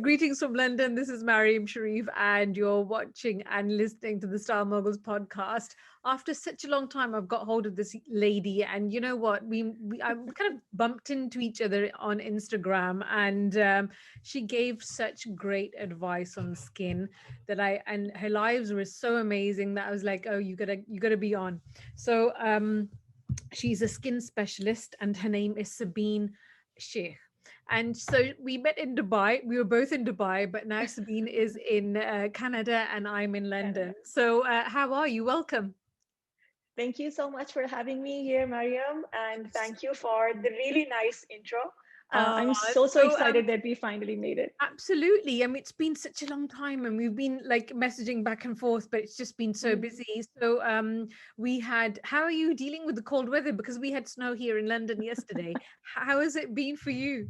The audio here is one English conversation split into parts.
greetings from London. This is Maryum Sharif, and you're watching and listening to the Star Moguls podcast. After such a long time, I've got hold of this lady, and you know what? I kind of bumped into each other on Instagram, and she gave such great advice on skin and her lives were so amazing that I was like, oh, you gotta be on. So she's a skin specialist, and her name is Sabeen Sheikh. And so we met in Dubai. We were both in Dubai, but now Sabine is in Canada and I'm in London. Canada. So, how are you? Welcome. Thank you so much for having me here, Maryum, and thank you for the really nice intro. Uh, I'm so so, excited that we finally made it. absolutely. I mean, it's been such a long time and we've been like messaging back and forth, but it's just been so Mhm. busy. So, how are you dealing with the cold weather? Because we had snow here in London yesterday. How has it been for you?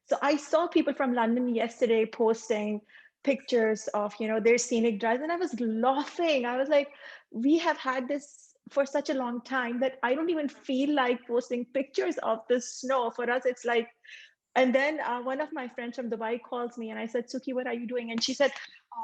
So I saw people from London yesterday posting pictures of their scenic drives, and I was laughing. I was like, we have had this for such a long time that I don't even feel like posting pictures of the snow. For us, it's like. And then one of my friends from Dubai calls me and I said, Suki, what are you doing? And she said,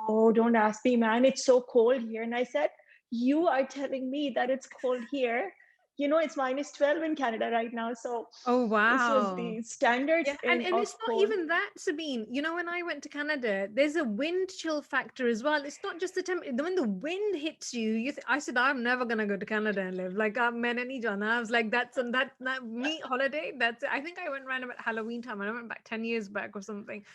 oh, don't ask me, man. It's so cold here. And I said, you are telling me that it's cold here. It's -12 in Canada right now. So Oh, this was wow. the standards Yeah, and, in and of it's not cold. even that, Sabine. You know, when I went to Canada, there's a wind chill factor as well. It's not just the temperature. When the wind hits you, I said, I'm never gonna go to Canada and live. Like Menani Jana. I was like, that me holiday. That's it. I think I went around about Halloween time, and I went back 10 years back or something.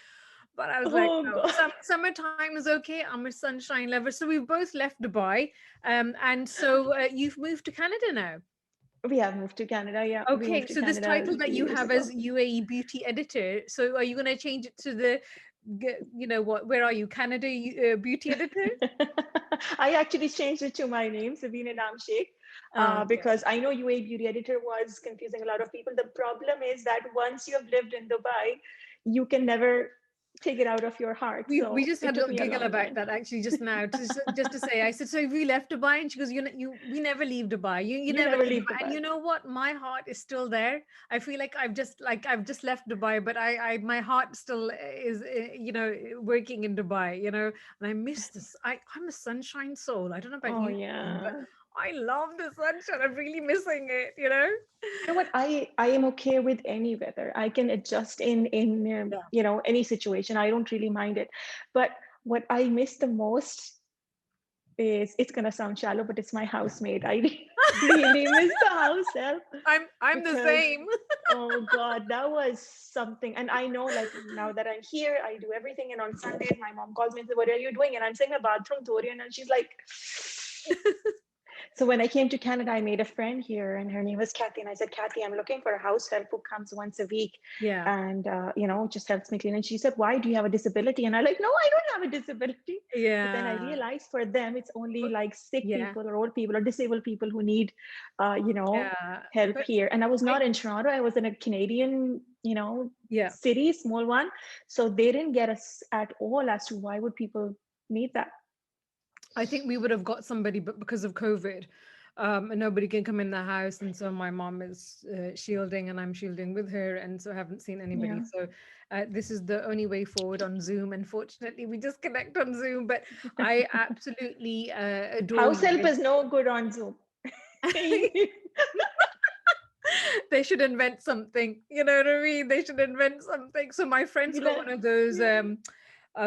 But I was like, Oh no, God. summertime is okay. I'm a sunshine lover. So we've both left Dubai, and so you've moved to Canada now. We have moved to Canada. Yeah, we Okay, moved to so this Canada title that 3 years have ago. as UAE beauty editor, so are you going to change it to you know what? Where are you? Canada beauty editor? I actually changed it to my name, Sabeen Inaam Sheikh, Okay. because I know UAE Beauty Editor was confusing a lot of people. The problem is that once you have lived in Dubai, you can never take it out of your heart. We So just it had a took little me a giggle long about time. that actually just now, just to say. I said, so have you left Dubai? And she goes, we never leave Dubai. You You never never leave leave Dubai. And Dubai. you know what? My heart is still there. I feel like I've just left Dubai, but I my heart still is working in Dubai. And I miss this. I'm a sunshine soul. I don't know about Oh you, but yeah. I love the sunshine. I'm really missing it. You know what? I am okay with any weather. I can adjust in any situation. I don't really mind it. But what I miss the most is, it's gonna sound shallow, but it's my housemate. I really miss the house help I'm the because same. oh God, that was something. And I know, like, now that I'm here, I do everything. And on Sundays, my mom calls me and says, "What are you doing?" And I'm saying a bathroom, Dorian, and she's like. So when I came to Canada, I made a friend here, and her name was Kathy. And I said, Kathy, I'm looking for a house help who comes once a week, Yeah, and just helps me clean. And she said, Why, do you have a disability? And I'm like, No, I don't have a disability. But then I yeah, realized for them, it's only but like sick yeah, people or old people or disabled people who need, yeah. help But here. And I was I not in Toronto. I was in a Canadian, yeah. city, small one. So they didn't get us at all as to why would people need that. I think we would have got somebody, but because of COVID, and nobody can come in the house, and so my mom is shielding, and I'm shielding with her, and so I haven't seen anybody. Yeah. So this is the only way forward on Zoom. Unfortunately, we just connect on Zoom, but I absolutely adore House you. help is no good on Zoom. They should invent something. You know what I mean? They should invent something. So my friend's You got know, one of those yeah.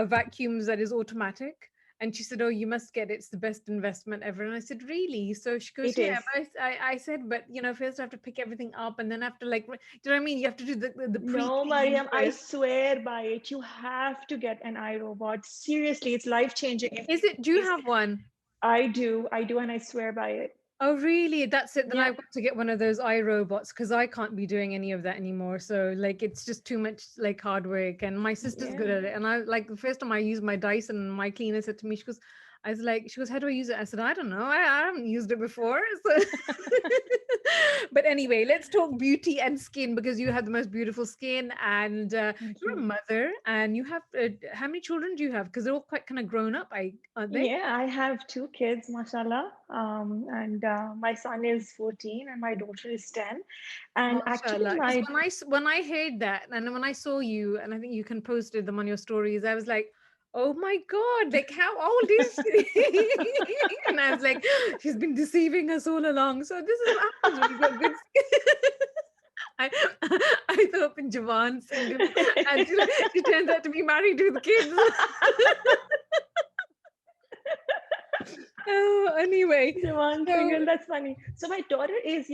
vacuums that is automatic. And she said, "Oh, you must get it. It's the best investment ever." And I said, "Really?" So she goes, It "Yeah." is. But I said, "But first I have to pick everything up, and then I have to like, do you know what I mean? You have to do the No, pre-clean Mariam, I first." swear by it. You have to get an iRobot. Seriously, it's life changing. Is it? Do you have one? I do, and I swear by it. Oh, really? That's it. Then Yeah, I've got to get one of those iRobots because I can't be doing any of that anymore. So like it's just too much like hard work. And my sister's good yeah. at it. And I like the first time I used my Dyson, my cleaner said to me, she goes, how do I use it? I said, I don't know. I haven't used it before. So But anyway, let's talk beauty and skin because you have the most beautiful skin, and Thank you're a you. mother, and you have how many children do you have? Because they're all quite kind of grown up, aren't they? Yeah, I have two kids, mashallah. And my son is 14 and my daughter is 10. And actually, Mashallah. Because my when I heard that, and when I saw you, and I think you can posted them on your stories, I was like, oh my God, like how old is she? And I was like, she's been deceiving us all along. So this is what happens when you've got good skin. I I thought in Javan single, and she turns out to be married with kids. Oh, anyway, Jawan so single, that's funny. So my daughter is,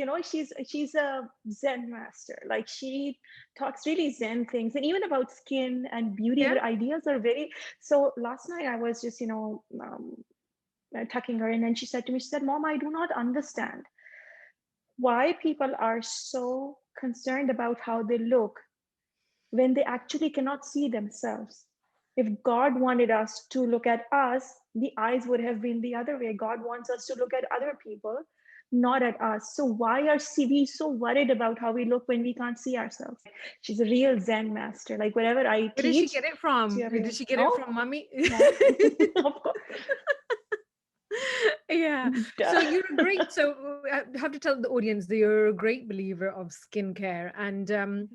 she's a Zen master. Like she talks really Zen things, and even about skin and beauty, yeah. her ideas are very. So last night I was just, tucking her in, and she said to me, she said, "Mom, I do not understand why people are so concerned about how they look when they actually cannot see themselves. If God wanted us to look at us, the eyes would have been the other way. God wants us to look at other people, not at us. So why are we so worried about how we look when we can't see ourselves?" She's a real Zen master. Like wherever I Where did she teach, get it she from? Did everyone, she get it oh, from mommy? mom, of course. Yeah. So Duh. you're a great. So I have to tell the audience that you're a great believer of skincare, and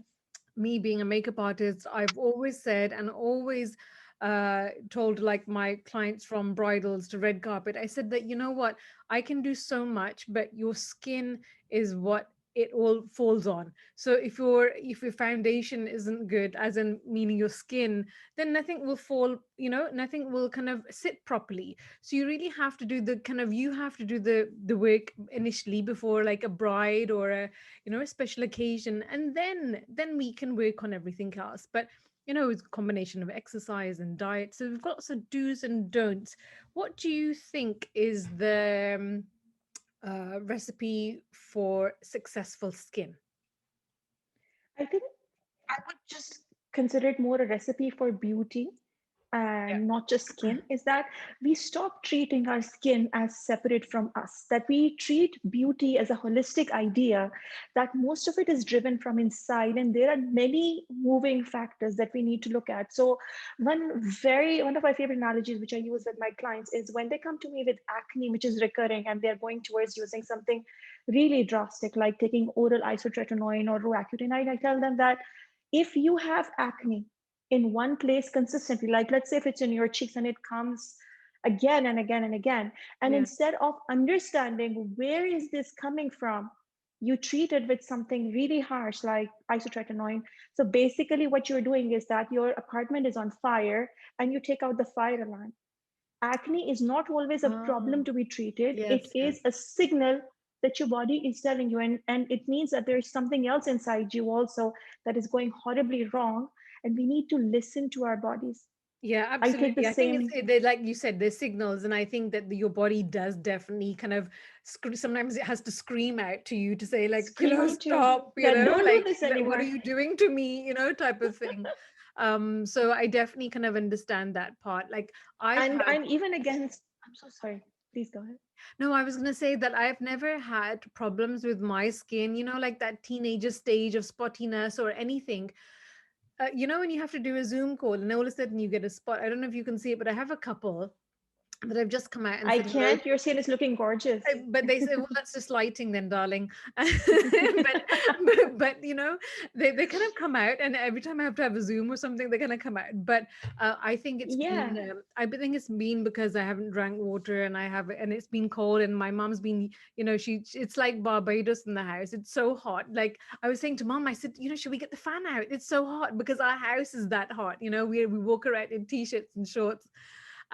me being a makeup artist, I've always said and always told like my clients from bridals to red carpet, I said that, you know what, I can do so much, but your skin is what it all falls on. So if your foundation isn't good, as in meaning your skin, then nothing will fall, nothing will kind of sit properly. So you really have to do the kind of, you have to do the work initially before like a bride or a special occasion, and then we can work on everything else. But it's a combination of exercise and diet, so we've got lots of do's and don'ts. What do you think is the recipe for successful skin? I think I would just consider it more a recipe for beauty Yeah. and not just skin, is that we stop treating our skin as separate from us, that we treat beauty as a holistic idea, that most of it is driven from inside, and there are many moving factors that we need to look at. So one of my favorite analogies which I use with my clients is when they come to me with acne which is recurring and they're going towards using something really drastic like taking oral isotretinoin or roaccutane. I tell them that if you have acne in one place consistently, like let's say if it's in your cheeks and it comes again and again and again, and Yeah. instead of understanding where is this coming from, you treat it with something really harsh like isotretinoin. So basically what you're doing is that your apartment is on fire and you take out the fire alarm. Acne is not always a Oh, problem to be treated. It yes, yes. is a signal that your body is telling you, and it means that there is something else inside you also that is going horribly wrong, and we need to listen to our bodies. Yeah, I take the absolutely. I think same like you said, there's signals, and I think that your body does definitely kind of sometimes it has to scream out to you to say like, scream out to you stop, that don't do this what are anymore. you doing to me, type of thing. So I definitely kind of understand that part. Like I've And had I'm even against, I'm so sorry, please go ahead. no, I was gonna say that I've never had problems with my skin, like that teenager stage of spottiness or anything. When you have to do a Zoom call and all of a sudden you get a spot. I don't know if you can see it, but I have a couple that have just come out and I said hello. can't, your skin is looking gorgeous. But they say, well, that's just lighting then, darling. but they kind of come out, and every time I have to have a Zoom or something, they kind of come out. But I think it's been, Yeah. because I haven't drank water, and it's been cold, and my mom's been, it's like Barbados in the house. It's so hot. Like I was saying to mom, I said, should we get the fan out? It's so hot because our house is that hot. We walk around in t-shirts and shorts,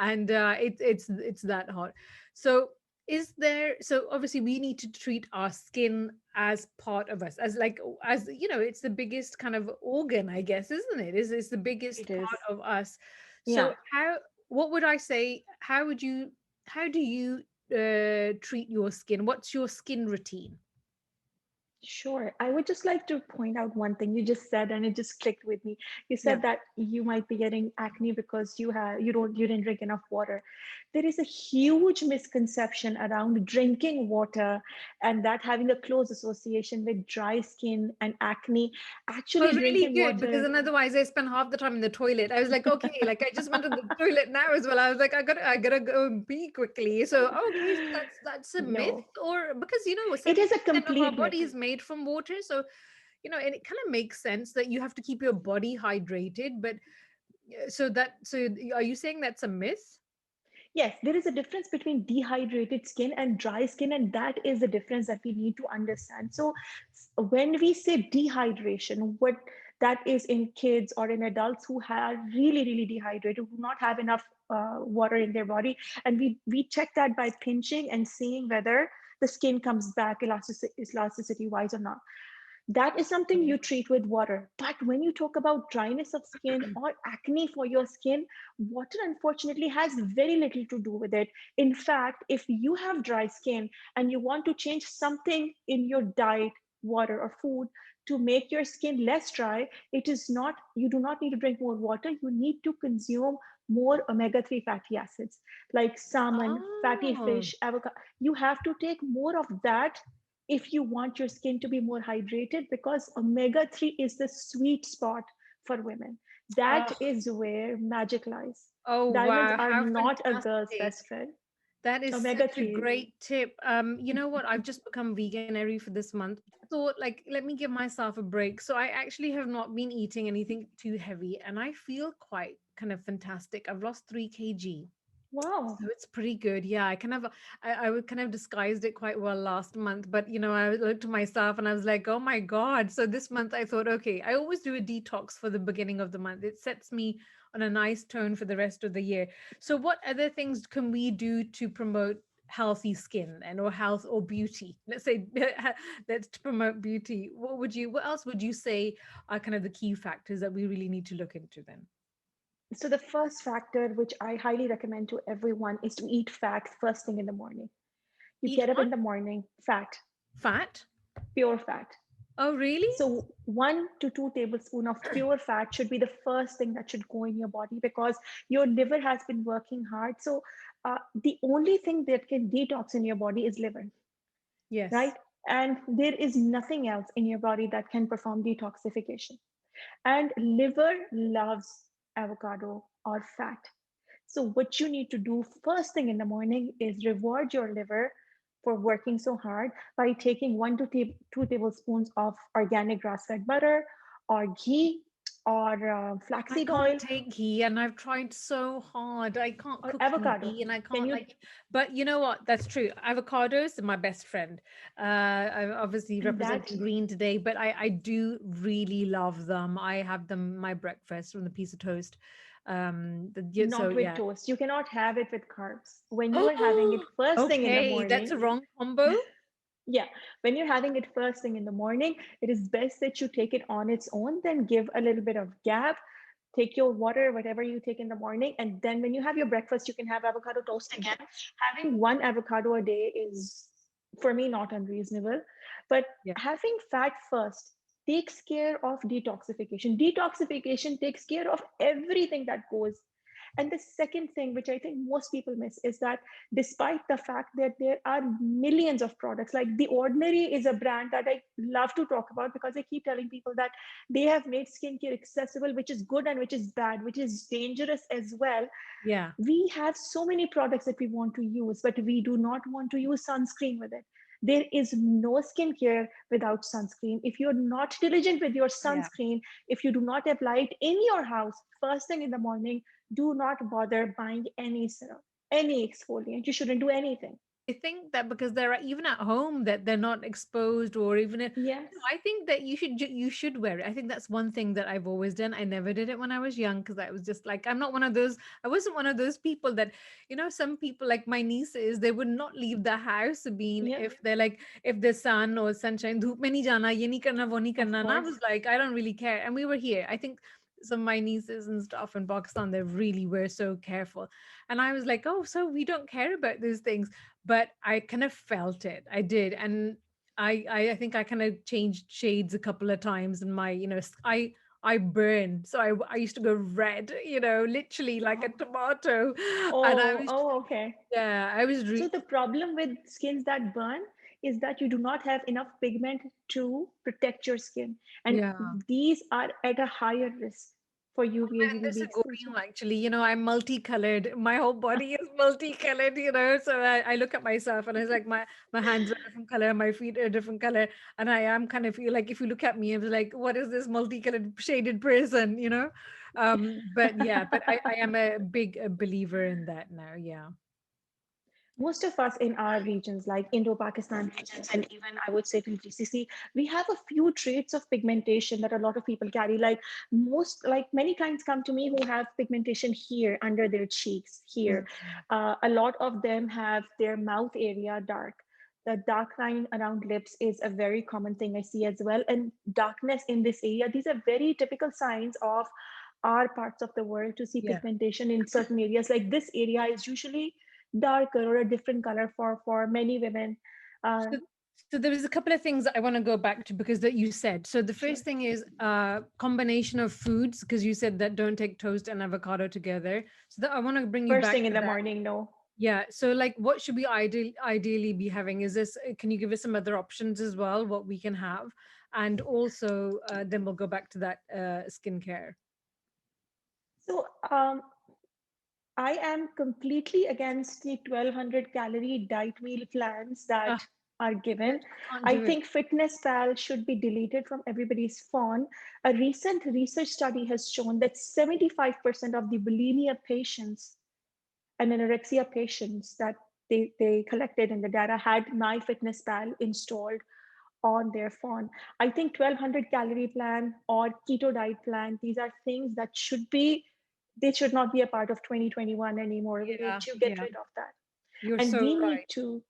and it's that hot. So so obviously we need to treat our skin as part of us, as like, as it's the biggest kind of organ, I guess, isn't it? Is the It biggest is. part of us. So Yeah. what would I say, how do you treat your skin? What's your skin routine? Sure. I would just like to point out one thing you just said, and it just clicked with me. You Yeah. said that you might be getting acne because you didn't drink enough water. There is a huge misconception around drinking water and that having a close association with dry skin and acne. Oh, Actually, really drinking good, because water. then otherwise I spend half the time in the toilet. I was like, okay, like I just went to the toilet now as well. I was like, I gotta go and pee quickly. So okay, so that's a myth, No, or because it is a 70% of our complete myth. body is made from water, so and it kind of makes sense that you have to keep your body hydrated. But are you saying that's a myth? Yes, there is a difference between dehydrated skin and dry skin, and that is the difference that we need to understand. So, when we say dehydration, what that is in kids or in adults who are really, really dehydrated, who not have enough water in their body, and we check that by pinching and seeing whether the skin comes back elasticity wise or not. That is something Okay. you treat with water. But when you talk about dryness of skin or acne for your skin, water unfortunately has very little to do with it. In fact, if you have dry skin and you want to change something in your diet, water, or food to make your skin less dry, you do not need to drink more water. You need to consume more omega-3 fatty acids like salmon, fatty Oh. fish, avocado. You have to take more of that if you want your skin to be more hydrated, because omega-3 is the sweet spot for women. That Oh, is where magic lies. oh Diamonds wow, are how not a girl's fantastic. best friend. That is such a Omega-3. great tip. You know what? I've just become veganary for this month. Thought like, let me give myself a break. So I actually have not been eating anything too heavy, and I feel quite kind of fantastic. I've lost 3 kg. Wow. So it's pretty good. Yeah, I would kind of disguised it quite well last month, but I looked to myself and I was like, oh my God. So this month I thought, okay, I always do a detox for the beginning of the month. It sets me on a nice tone for the rest of the year. So what other things can we do to promote healthy skin and or health or beauty? Let's say let's promote beauty. What else would you say are kind of the key factors that we really need to look into then? So the first factor, which I highly recommend to everyone, is to eat fat first thing in the morning. You Eat get up what? in the morning, fat, Fat? pure fat. Oh, really? So 1 to 2 tablespoons of pure fat should be the first thing that should go in your body, because your liver has been working hard. So the only thing that can detox in your body is liver, right? Yes. And there is nothing else in your body that can perform detoxification. And liver loves avocado or fat. So what you need to do first thing in the morning is reward your liver for working so hard by taking 1 to 2 tablespoons of organic grass-fed butter or ghee or I flaxseed can't oil take ghee, and I've tried so hard. I can't or cook in avocado. ghee, and I Can can't you? like. But you know what? That's true. Avocados are my best friend. I'm obviously And that, representing green today, but I do really love them. I have them my breakfast on the piece of toast. So not with yeah. toast. You cannot have it with carbs. When you are having it Oh, first thing in the okay. That's morning, a wrong combo. yeah, when you're having it first thing in the morning, it is best that you take it on its own, then give a little bit of gap, take your water, whatever you take in the morning, and then when you have your breakfast, you can have avocado toast again. Having one avocado a day is, for me, not unreasonable, but Yeah. having fat first takes care of detoxification. Detoxification takes care of everything that goes. And the second thing, which I think most people miss, is that despite the fact that there are millions of products, like The Ordinary is a brand that I love to talk about, because I keep telling people that they have made skincare accessible, which is good and which is bad, which is dangerous as well. Yeah. We have so many products that we want to use, but we do not want to use sunscreen with it. There is no skincare without sunscreen. If you're not diligent with your Yeah. sunscreen, if you do not apply it in your house first thing in the morning, do not bother buying any serum, any exfoliant. You shouldn't do anything. I think that because they're even at home that they're not exposed, or even if Yes. I think that you should wear it. I think that's one thing that I've always done. I never did it when I was young because I was just like I'm not one of those. I wasn't one of those people that some people like my nieces, they would not leave the house being Yeah, if they're like if the sun or sunshine धूप में नहीं जाना ये नहीं करना वो नहीं of करना. And I was course. like I don't really care. And we were here. I think some of my nieces and stuff in Pakistan, they really were so careful. And I was like, oh, so we don't care about those things, but I kind of felt it. I did. And I think I kind of changed shades a couple of times, and my, I burn. So I used to go red, literally like a Oh, tomato. And I oh, was, oh, okay. yeah, I was So the problem with skins that burn is that you do not have enough pigment to protect your skin, and yeah. these are at a higher risk for UVA And this UVB is exposure. going actually, I'm multicolored. My whole body is multicolored, So I look at myself and it's like my hands are a different color, my feet are a different color. And I am kind of feel like if you look at me, it's like, what is this multicolored shaded person? But yeah, but I am a big believer in that now. Yeah. Most of us in our regions, like Indo-Pakistan regions, and even I would say till GCC, we have a few traits of pigmentation that a lot of people carry. Like many clients come to me who have pigmentation here under their cheeks, here. Mm. A lot of them have their mouth area dark. The dark line around lips is a very common thing I see as well. And darkness in this area, these are very typical signs of our parts of the world to see Yeah. pigmentation in certain areas. Like this area is usually darker or a different color for many women. Uh, So, so there was a couple of things that I want to go back to because that you said. So the sure. first thing is combination of foods because you said that don't take toast and avocado together. So that I want to bring you First back thing in to the that. morning, no. Yeah. So like what should we ideally be having? Is this can you give us some other options as well, what we can have? And also then we'll go back to that skincare. So I am completely against the 1200 calorie diet meal plans that Ah, are given. I can't I do it. think Fitness Pal should be deleted from everybody's phone. A recent research study has shown that 75% of the bulimia patients and anorexia patients that they collected in the data had MyFitnessPal installed on their phone. I think 1200 calorie plan or keto diet plan, these are things that they should not be a part of 2021 anymore. We need Yeah, to get yeah. rid of that. You're And so we need right. to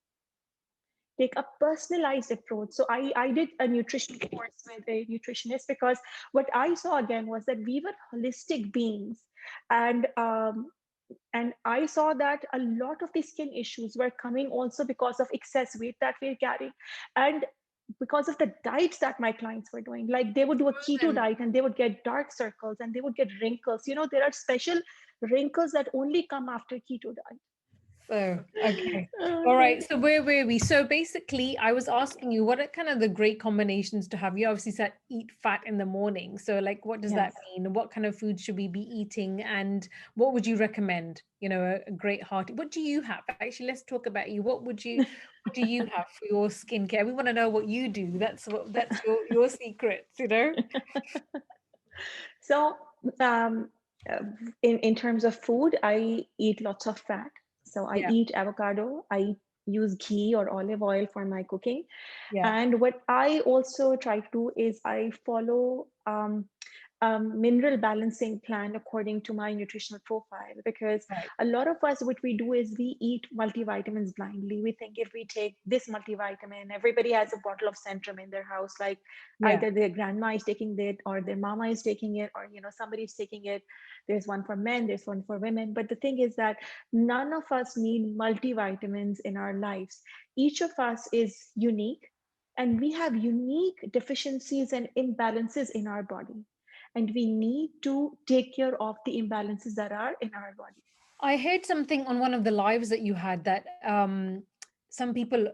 take a personalized approach. So I did a nutrition course with a nutritionist because what I saw again was that we were holistic beings. And I saw that a lot of the skin issues were coming also because of excess weight that we're carrying. And because of the diets that my clients were doing, like they would do a keto Frozen. diet and they would get dark circles and they would get wrinkles. There are special wrinkles that only come after keto diet. So, okay. All Okay. right. So where were we? So basically, I was asking you what are kind of the great combinations to have? You obviously said eat fat in the morning. So like what does that Yes. mean? What kind of food should we be eating? And what would you recommend? A great hearty. What do you have? Actually, let's talk about you. What do you have for your skincare? We want to know what you do. That's your secrets. So, um, uh, in terms of food, I eat lots of fat. So I Yeah. eat avocado. I use ghee or olive oil for my cooking. Yeah. And what I also try to do is I follow mineral balancing plan according to my nutritional profile, because Right. a lot of us, what we do is we eat multivitamins blindly. We think if we take this multivitamin, everybody has a bottle of Centrum in their house, like Yeah. either their grandma is taking it or their mama is taking it, or somebody's taking it. There's one for men, there's one for women. But the thing is that none of us need multivitamins in our lives. Each of us is unique, and we have unique deficiencies and imbalances in our body, and we need to take care of the imbalances that are in our body. I heard something on one of the lives that you had that some people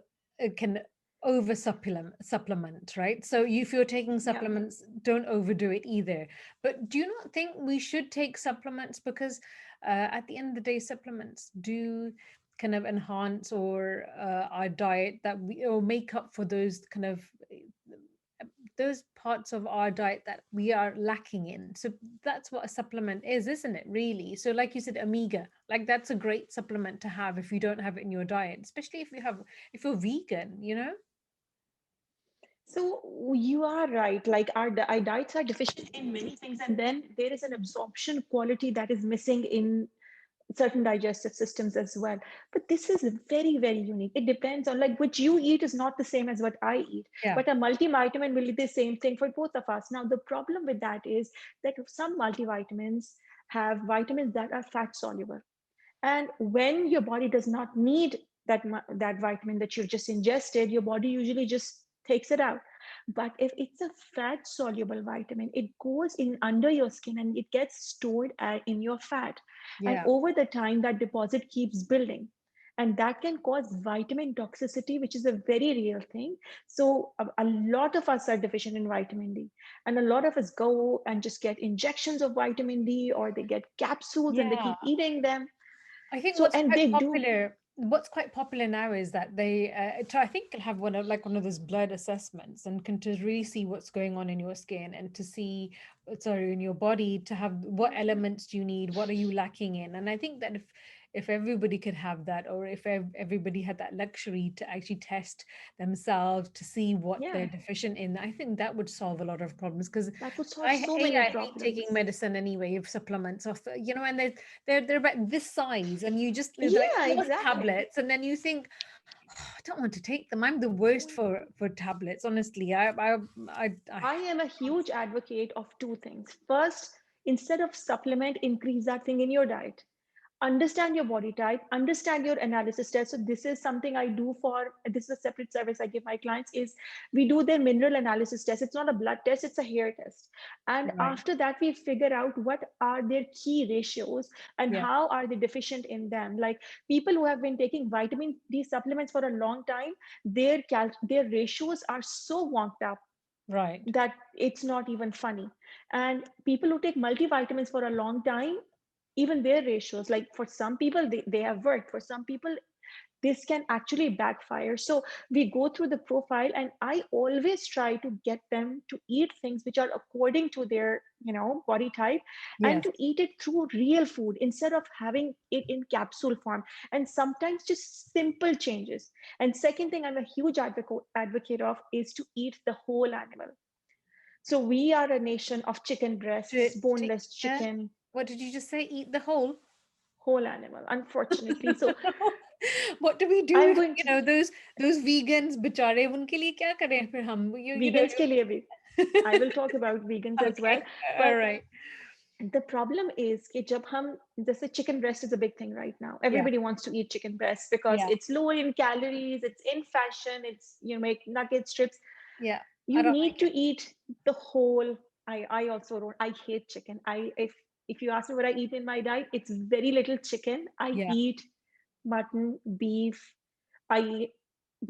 can over supplement, right? So if you're taking Yeah. supplements, don't overdo it either. But do you not think we should take supplements because at the end of the day, supplements do kind of enhance or our diet that we or make up for those kind of those parts of our diet that we are lacking in. So that's what a supplement is, isn't it? Really. So, like you said, omega, like that's a great supplement to have if you don't have it in your diet, especially if you're vegan. So you are right. Like our diets are deficient in many things, and then there is an absorption quality that is missing in certain digestive systems as well. But this is very, very unique. It depends on, like, what you eat is not the same as what I eat. Yeah. But a multivitamin will be the same thing for both of us. Now, the problem with that is that some multivitamins have vitamins that are fat soluble. And when your body does not need that vitamin that you've just ingested, your body usually just takes it out. But if it's a fat soluble vitamin, it goes in under your skin and it gets stored in your fat. And Yeah. over the time, that deposit keeps building. And that can cause vitamin toxicity, which is a very real thing. So, a lot of us are deficient in vitamin D. And a lot of us go and just get injections of vitamin D, or they get capsules and they Yeah. keep eating them. I think So, and they do, what's quite popular now is that they, I think, can have one of those blood assessments and can to really see what's going on in your skin and to see, sorry, in your body to have what elements do you need, what are you lacking in. And I think that if everybody could have that, or if everybody had that luxury to actually test themselves to see what they're yeah, deficient in, I think that would solve a lot of problems. Because that would solve so many I hate taking problems. medicine anyway, of supplements of and they're about this size, and you just they're like Yeah, four exactly. tablets, and then you think, "Oh, I don't want to take them. I'm the worst for tablets, honestly. I I am a huge advocate of two things. First, instead of supplement, increase that thing in your diet. Understand your body type, understand your analysis test. So this is something I do for, this is a separate service I give my clients, is we do their mineral analysis test. It's not a blood test, it's a hair test. And right, after that, we figure out what are their key ratios and yeah, how are they deficient in them. Like people who have been taking vitamin D supplements for a long time, their ratios are so wonked up right, that it's not even funny. And people who take multivitamins for a long time, even their ratios, like for some people, they have worked. For some people, this can actually backfire. So we go through the profile, and I always try to get them to eat things which are according to their, body type, and yes, to eat it through real food instead of having it in capsule form. And sometimes just simple changes. And second thing I'm a huge advocate of is to eat the whole animal. So we are a nation of chicken breasts, to boneless yeah. chicken, What did you just say? Eat the whole? whole animal, unfortunately. So What do we do I'm with going to those vegans बेचारे उनके लिए क्या करें फिर हम vegans ke liye bhi. I will talk about vegans as well. Okay, all But right, the problem is कि जब हम जैसे chicken breast is a big thing right now. yeah, Everybody wants to eat chicken breast because yeah, it's low in calories, it's in fashion, it's you make nugget strips. yeah. I You don't need like to it. eat the whole. I also don't. I hate chicken. I if you ask me what I eat in my diet, it's very little chicken. I Yeah. eat mutton, beef. I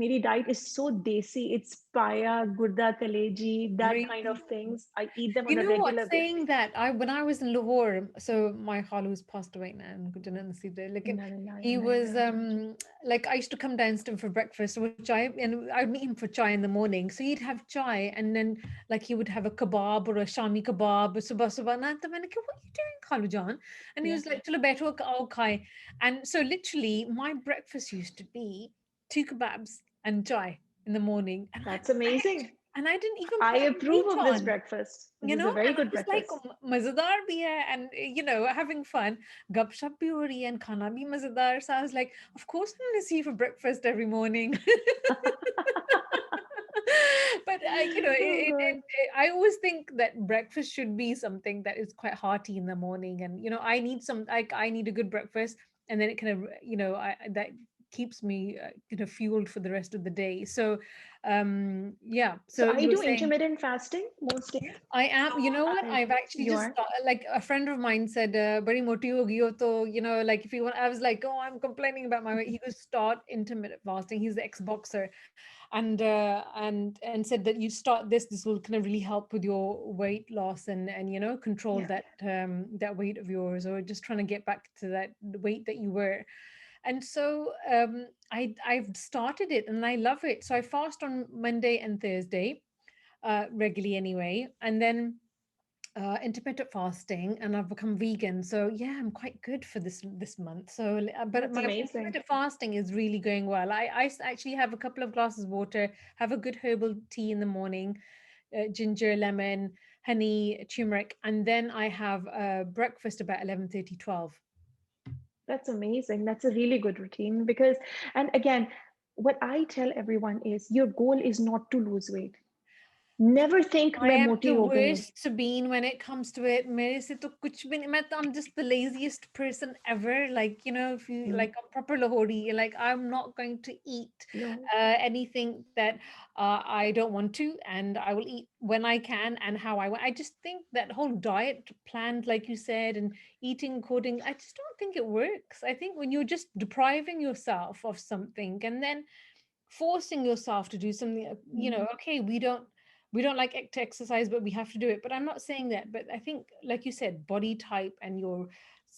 मेरी diet is so desi. It's paya, gurda, kaleji, that kind of Really? things. I eat them You on a know what? regular Saying basis. that, I when I was in Lahore, so my khalu who's passed away now, and good nasib hai, lekin Inna lillahi wa he inna was ilaihi raji'un. like I used to come downstairs for breakfast, which I'd meet him for chai in the morning. So he'd have chai, and then like he would have a kebab or a shami kebab, subah subah. And I maine kaha, what are you doing, Khalu Jan? And he Yeah, was like, chalo baitho aao khai. And so literally, my breakfast used to be two kebabs and chai in the morning, and that's amazing. I didn't even I put any approve meat of this on, breakfast. This is a very and I good was like, breakfast. mazadar bhi hai, and having fun. Gup shap bhi ho rahi hai, and khana bhi mazadar. So I was like, of course I'm going to see you for breakfast every morning. But Oh God. I always think that breakfast should be something that is quite hearty in the morning, and I need I need a good breakfast, and then it kind of that keeps me fueled for the rest of the day. So yeah, So so I you were do saying. intermittent fasting most days. I So am, you know what? I I've actually you just are like a friend of mine said, "Bari moti ho gayi ho to, like if you want." I was like, "Oh, I'm complaining about my weight." He goes, "Start intermittent fasting." He's the ex-boxer, and said that you start this. This will kind of really help with your weight loss and control yeah. that weight of yours, or just trying to get back to that weight that you were. And so I've started it and I love it. So I fast on Monday and Thursday regularly anyway. And then intermittent fasting, and I've become vegan. So yeah, I'm quite good for this month. So, but That's my amazing. intermittent fasting is really going well. Actually have a couple of glasses of water, have a good herbal tea in the morning, ginger, lemon, honey, turmeric, and then I have breakfast about 11:30, 12. That's amazing. That's a really good routine because, and again, what I tell everyone is your goal is not to lose weight. Never think I मैं am मोटी the हो गई हूँ. worst, Sabeen, when it comes to it. मेरे से तो कुछ भी नहीं. I'm just the laziest person ever. Like, if you Hmm. like a proper Lahori, like I'm not going to eat No, anything that I don't want to, and I will eat when I can and how I want. I just think that whole diet plan, like you said, and eating according, I just don't think it works. I think when you're just depriving yourself of something and then forcing yourself to do something, hmm, okay, we don't like to exercise, but we have to do it. But I'm not saying that, but I think, like you said, body type and your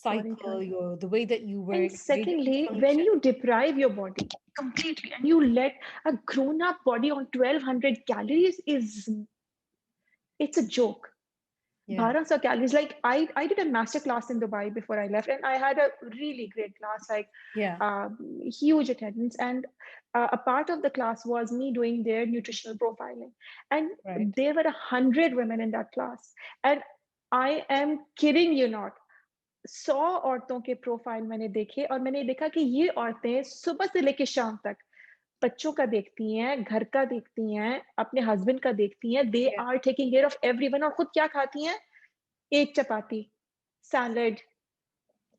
body cycle, type. your the way that you And work, the way that you secondly, when function. you deprive your body completely and you let a grown-up body on 1200 calories is it's a joke. Yeah. 1200 calories. Like I did a master class in Dubai before I left, and I had a really great class, like Yeah. huge attendance. And a part of the class was me doing their nutritional profiling, and Right. there were 100 women in that class. And I am kidding you not. 100 औरतों के profile मैंने देखे और मैंने देखा कि ये औरतें सुबह से लेकर शाम तक बच्चों का देखती हैं, घर का देखती हैं, अपने हस्बैंड का देखती हैं. They Yeah. Are taking care of everyone. और खुद क्या खाती हैं? एक चपाती, सैलेड,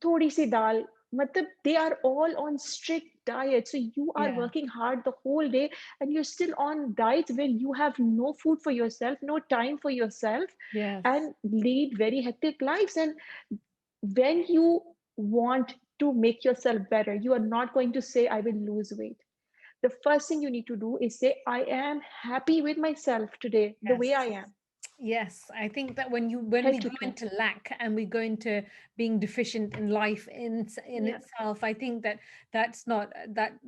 थोड़ी सी दाल. मतलब they are all on strict diet. So you are Yeah. working hard the whole day and you're still on diets where you have no food for yourself, no time for yourself, Yes. and lead very hectic lives. And when you want to make yourself better, you are not going to say, I will lose weight. The first thing you need to do is say, I am happy with myself today, the way Yes. I am. Yes, I think that when we Head go to toe. into lack and we go into being deficient in life in Yeah. itself, I think that that's not that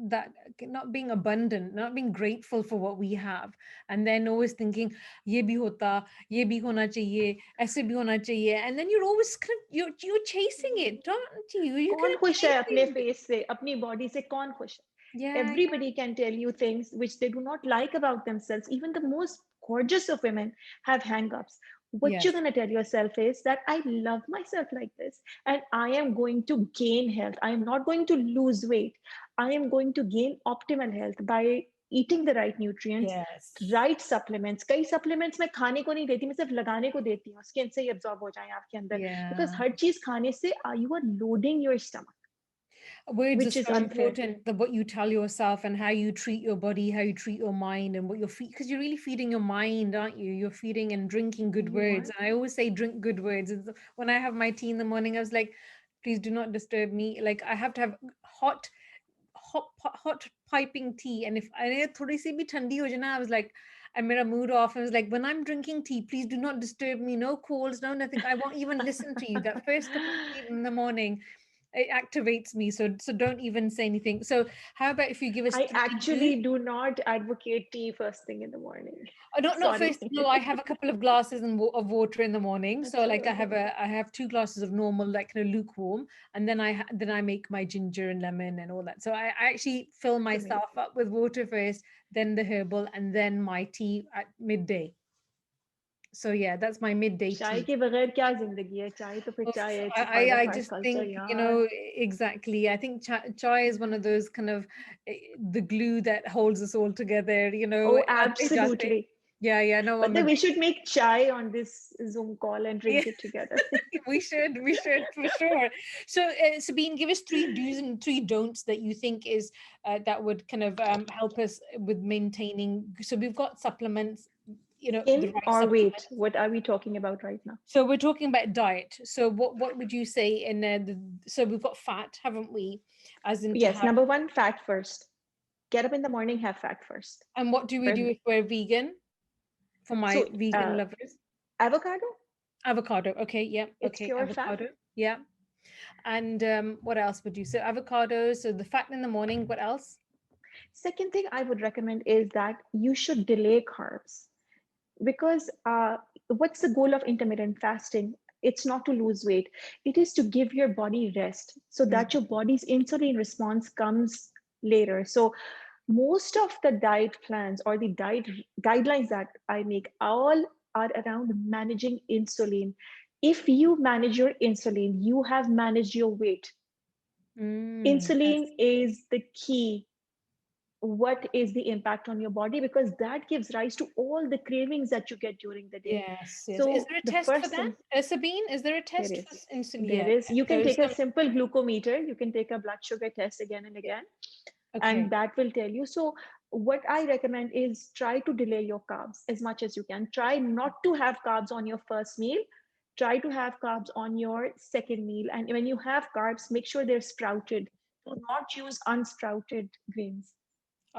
not being abundant, not being grateful for what we have, and then always thinking ye bhi hota, ye bhi hona chahiye, aise bhi hona chahiye, and then you're always you're chasing it, don't you? You're कौन kind of खुश है अपने chasing. Face से, अपनी body से कौन खुश है? Yeah, yeah, Everybody can tell you things which they do not like about themselves. Even the most gorgeous of women have hang-ups. What you're yes, going to tell yourself is that I love myself like this and I am going to gain health. I am not going to lose weight. I am going to gain optimal health by eating the right nutrients, yes, right supplements. कई supplements मैं खाने को नहीं देती, मैं सिर्फ लगाने को देती हूँ, skin से ही absorb हो जाए आपके अंदर. Because yeah. हर चीज खाने से you are loading your stomach, Words are which so is unfair. important, the what you tell yourself and how you treat your body, how you treat your mind, and what you're feeding, because you're really feeding your mind, aren't you? You're feeding and drinking good You words. are. And I always say drink good words. When I have my tea in the morning, I was like, please do not disturb me. Like I have to have hot piping tea, and if I thodi si bhi thandi ho jaye na, I was like, I made a mood off. I was like, when I'm drinking tea, please do not disturb me. No calls, no nothing. I won't even listen to you. That first cup of tea in the morning, it activates me. So don't even say anything. So how about if you give us I three do's? actually do not advocate tea first thing in the morning. I don't not Sorry. first. No, I have a couple of glasses of water in the morning. So Okay, like okay. I have two glasses of normal, like lukewarm, and then then I make my ginger and lemon and all that. So I actually fill That's myself amazing. up with water first, then the herbal, and then my tea at midday. So yeah, that's my midday चाय tea. के बगैर क्या जिंदगी है? चाय तो फिर Oof, चाय है. It's a part I of our just culture, think, yaar. exactly. I think chai is one of those kind of the glue that holds us all together, Oh, aate jaate. absolutely. Yeah, yeah, no, But I'm a then we big, should make chai on this Zoom call and yeah, drink it together. we should for sure. So, Sabine, give us three do's and three don'ts that you think is that would kind of help us with maintaining. So we've got supplements, the In right or weight? supplements. What are we talking about right now? So we're talking about diet. So what would you say in so we've got fat, haven't we? As in to Yes, have, number one, fat first. Get up in the morning, have fat first. and what do we do if Early. we're vegan? For my So, vegan lovers, avocado, avocado. Okay, yeah. it's Okay, pure fat. avocado. Yeah. And what else would you say? Avocado. So the fat in the morning. What else? Second thing I would recommend is that you should delay carbs because what's the goal of intermittent fasting? It's not to lose weight, it is to give your body rest so Mm, that your body's insulin response comes later. So, most of the diet plans or the diet guidelines that I make all are around managing insulin. If you manage your insulin, you have managed your weight. yes. Insulin is the key what is the impact on your body, because that gives rise to all the cravings that you get during the day. Yes, yes. Is So there a the test for first that? thing, Sabine, is there a there test for is insulin? there Yeah. is you can So take a some, simple glucometer, you can take a blood sugar test again and yeah. again, and Okay. that will tell you. So what I recommend is try to delay your carbs as much as you can. Try not to have carbs on your first meal, try to have carbs on your second meal, and when you have carbs, make sure they're sprouted. Do not use unsprouted grains.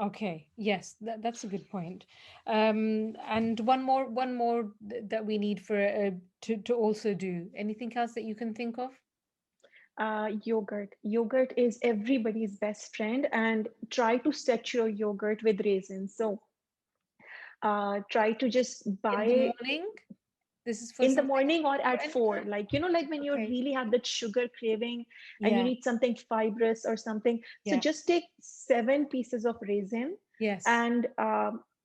Okay. Yes, that's a good point. And one more that we need for to also do. Anything else that you can think of? Yogurt is everybody's best friend, and try to set your yogurt with raisins. So try to just In the buy morning? This is for in the something morning or for at any 4, time? like like when you Okay. really have that sugar craving and you Yeah. need something fibrous or something. So Yeah. just take 7 pieces of raisin Yes. and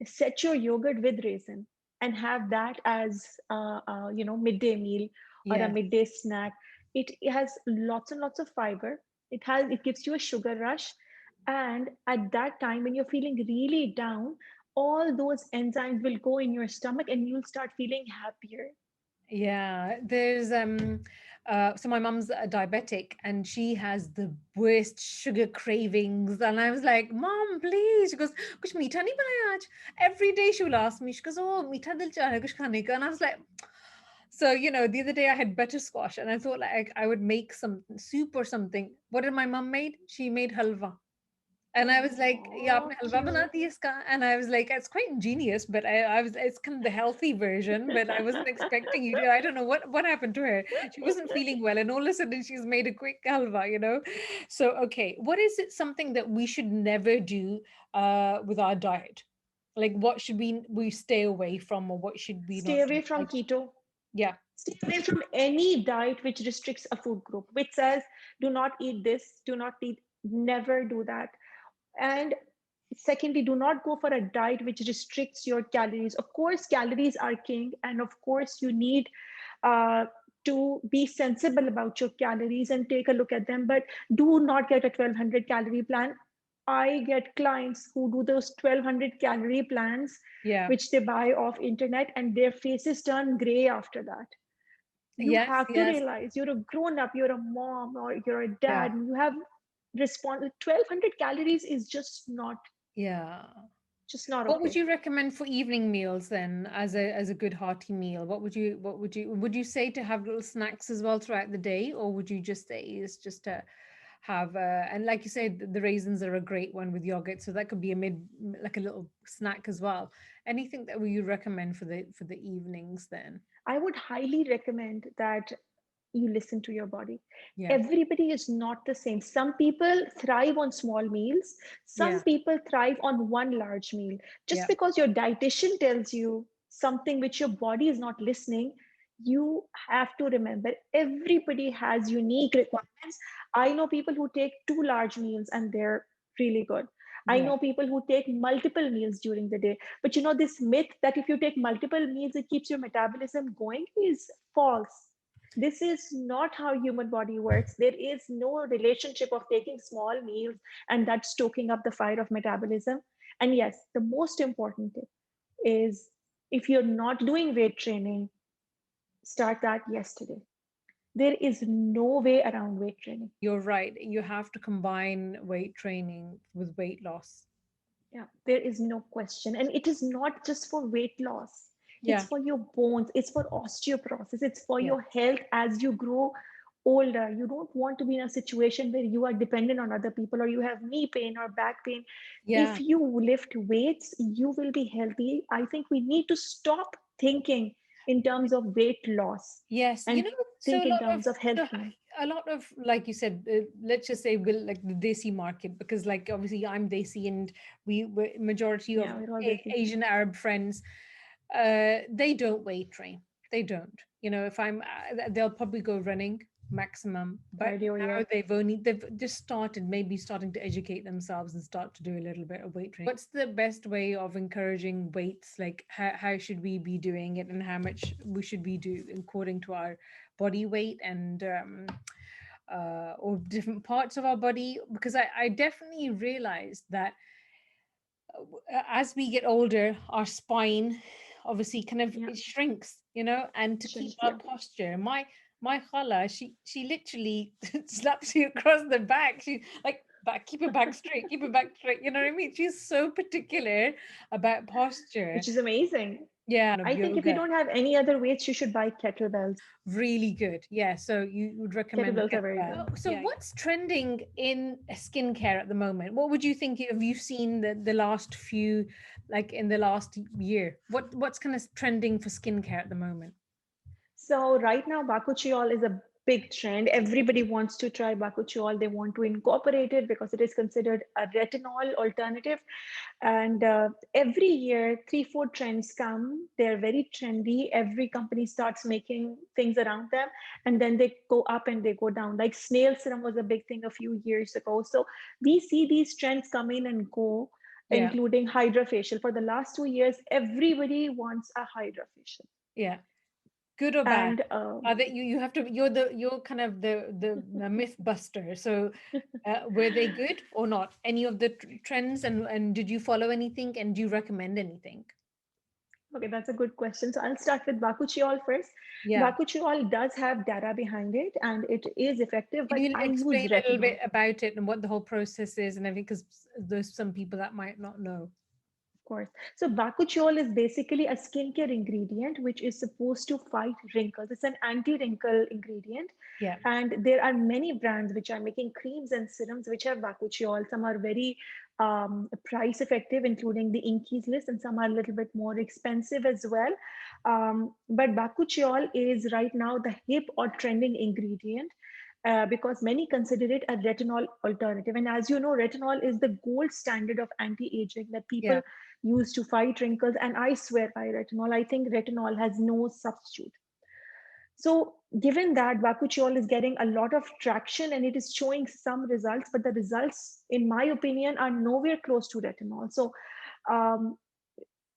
set your yogurt with raisin, and have that as midday meal or a Yes. midday snack. It has lots and lots of fiber. It gives you a sugar rush, and at that time when you're feeling really down, all those enzymes will go in your stomach and you'll start feeling happier. Yeah, there's so my mum's a diabetic and she has the worst sugar cravings, and I was like, "Mom, please." She goes, "Kuch meetha nahi banaya aaj?" Every day she will ask me. She goes, "Oh, meetha dil cha raha hai kuch khane ka," and I was like, so the other day I had butterscotch and I thought like I would make some soup or something. What did my mum made? She made halwa. And I was like, "Yeah, Oh, aapne halwa bana cute. diya iska?" And I was like, "It's quite ingenious, but I was it's kind of the healthy version, but I wasn't expecting you to. I don't know what happened to her. She wasn't feeling well, and all of a sudden she's made a quick halwa. So okay, what is it something that we should never do with our diet? Like what should we stay away from, or what should we Stay not do? away from Like keto. yeah, Stay away from any diet which restricts a food group, which says, do not eat this, do not eat, never do that. And secondly, do not go for a diet which restricts your calories. Of course, calories are king, and of course, you need uh, to be sensible about your calories and take a look at them. But do not get a 1200 calorie plan. I get clients who do those 1200 calorie plans, yeah, which they buy off internet, and their faces turn gray after that. You yes, have to yes, realize you're a grown up, you're a mom or you're a dad, yeah, and you have respond. 1200 calories is yeah. just not What would okay. you recommend for evening meals then, as a good hearty meal? What would you say to have little snacks as well throughout the day, or would you just say is just to have and like you said, the raisins are a great one with yogurt, so that could be a like a little snack as well. Anything that you recommend for the evenings then? I would highly recommend that you listen to your body. Yeah, Everybody is not the same. Some people thrive on small meals, some yeah, people thrive on one large meal. Just yeah, because your dietitian tells you something which your body is not listening, you have to remember everybody has unique requirements. I know people who take two large meals and they're really good. I yeah, know people who take multiple meals during the day. But this myth that if you take multiple meals, it keeps your metabolism going is false. This is not how human body works. There is no relationship of taking small meals and that stoking up the fire of metabolism. And yes, the most important tip is, if you're not doing weight training, start that yesterday. There is no way around weight training. you're right. You have to combine weight training with weight loss. Yeah, there is no question. And it is not just for weight loss, it's Yeah, for your bones, it's for osteoporosis, it's for yeah, your health as you grow older. You don't want to be in a situation where you are dependent on other people or you have knee pain or back pain. yeah. If you lift weights, you will be healthy. I think we need to stop thinking in terms of weight loss Yes, and so think in terms of health so gain. a lot of, like you said, let's just say will like the desi market, because like obviously I'm desi and we majority of Yeah, we're all busy. Asian Arab friends, they don't weight train. They don't. If I'm, they'll probably go running maximum, but Cardio, now yeah. they've just started maybe starting to educate themselves and start to do a little bit of weight training. What's the best way of encouraging weights? Like how should we be doing it, and how much we should be do according to our body weight and or different parts of our body? Because I definitely realized that as we get older, our spine obviously kind of Yeah, it shrinks, and to keep shrinks. our Yeah. posture. My khala, she literally slaps you across the back. She like back, keep your back straight, keep your back straight. You know what I mean? She's so particular about posture. Which is amazing. Yeah, of I think if you yoga. don't have any other weights, you should buy kettlebells. Really good. Yeah. So you would recommend a Kettlebells are very kettlebell. good. So Yeah. what's trending in skincare at the moment? What would you think have you seen the last few, like in the last year? What's kind of trending for skincare at the moment? So right now, bakuchiol is a big trend. Everybody wants to try bakuchiol. They want to incorporate it because it is considered a retinol alternative. And every year, three, four trends come. They're very trendy. Every company starts making things around them, and then they go up and they go down. Like snail serum was a big thing a few years ago. So we see these trends come in and go, Yeah. including hydrofacial. For the last 2 years, everybody wants a hydrofacial. Yeah. Good or bad? And Are that you have to you're kind of the myth buster. So were they good or not? Any of the trends, and did you follow anything, and do you recommend anything? okay, that's a good question. So I'll start with bakuchiol first. Yeah. Bakuchiol does have data behind it and it is effective, Can but you I explain use a little bit retinol. about it and what the whole process is and everything? Because there's some people that might not know. Of course. So bakuchiol is basically a skincare ingredient which is supposed to fight wrinkles. It's an anti-wrinkle ingredient. Yeah. And there are many brands which are making creams and serums which have bakuchiol. Some are very price effective, including the Inkies list, and some are a little bit more expensive as well. But bakuchiol is right now the hip or trending ingredient. Because many consider it a retinol alternative. And as you know, retinol is the gold standard of anti aging that people Yeah. used to fight wrinkles. And I swear by retinol, I think retinol has no substitute. So, given that bakuchiol is getting a lot of traction and it is showing some results, but the results, in my opinion, are nowhere close to retinol. So, um,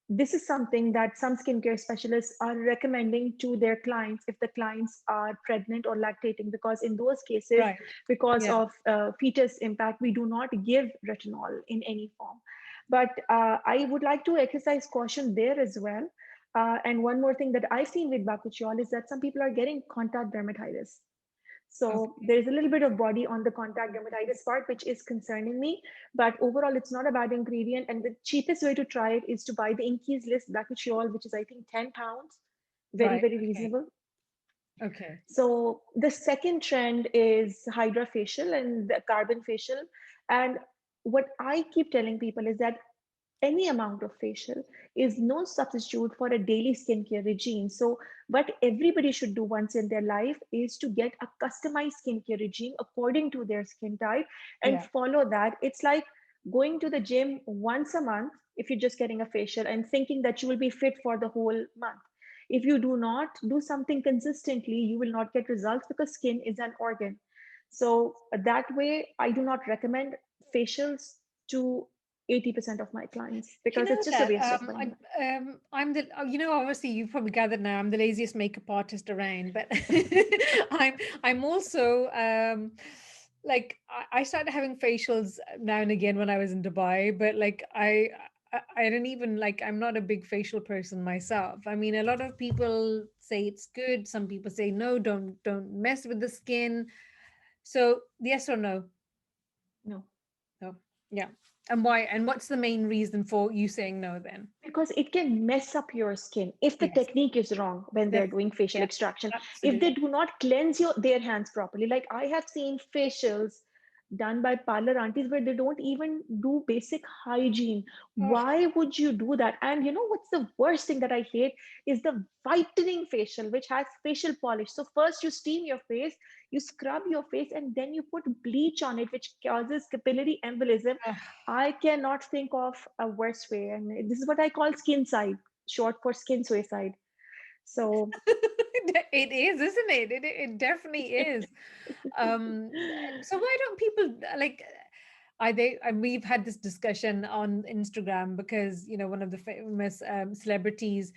this is something that some skincare specialists are recommending to their clients if the clients are pregnant or lactating, because in those cases, Right. because Yeah. of fetus impact, we do not give retinol in any form. But I would like to exercise caution there as well. And one more thing that I've seen with bakuchiol is that some people are getting contact dermatitis. So Okay. there's a little bit of body on the contact dermatitis part, which is concerning me. But overall, it's not a bad ingredient. And the cheapest way to try it is to buy the Inkies list bakuchiol, which is, I think, £10. Very, Right. very Okay. reasonable. Okay. So the second trend is hydrofacial and the carbon facial. And what I keep telling people is that any amount of facial is no substitute for a daily skincare regime. So, what everybody should do once in their life is to get a customized skincare regime according to their skin type and Yeah. follow that. It's like going to the gym once a month if you're just getting a facial and thinking that you will be fit for the whole month. If you do not do something consistently, you will not get results because skin is an organ. So, that way, I do not recommend facials to 80% of my clients Do you because know it's just a that waste of money. I'm the obviously you've probably gathered now I'm the laziest makeup artist around, but I'm also like I started having facials now and again when I was in Dubai, but like I didn't even like I'm not a big facial person myself. I mean, a lot of people say it's good. Some people say no, don't mess with the skin. So yes or no? No, No. Yeah. And why? And what's the main reason for you saying no then? because it can mess up your skin if the Yes. technique is wrong when they're That's doing facial yeah, extraction. If they absolutely. do not cleanse their hands properly, like I have seen facials done by parlor aunties where they don't even do basic hygiene. Oh, Why would you do that? And you know what's the worst thing that I hate is the whitening facial, which has facial polish. So first you steam your face, you scrub your face, and then you put bleach on it, which causes capillary embolism. ah. I cannot think of a worse way. And this is what I call skin side, short for skin suicide. So, It is, isn't it? It definitely is. So why don't people like we've had this discussion on Instagram because one of the famous celebrities,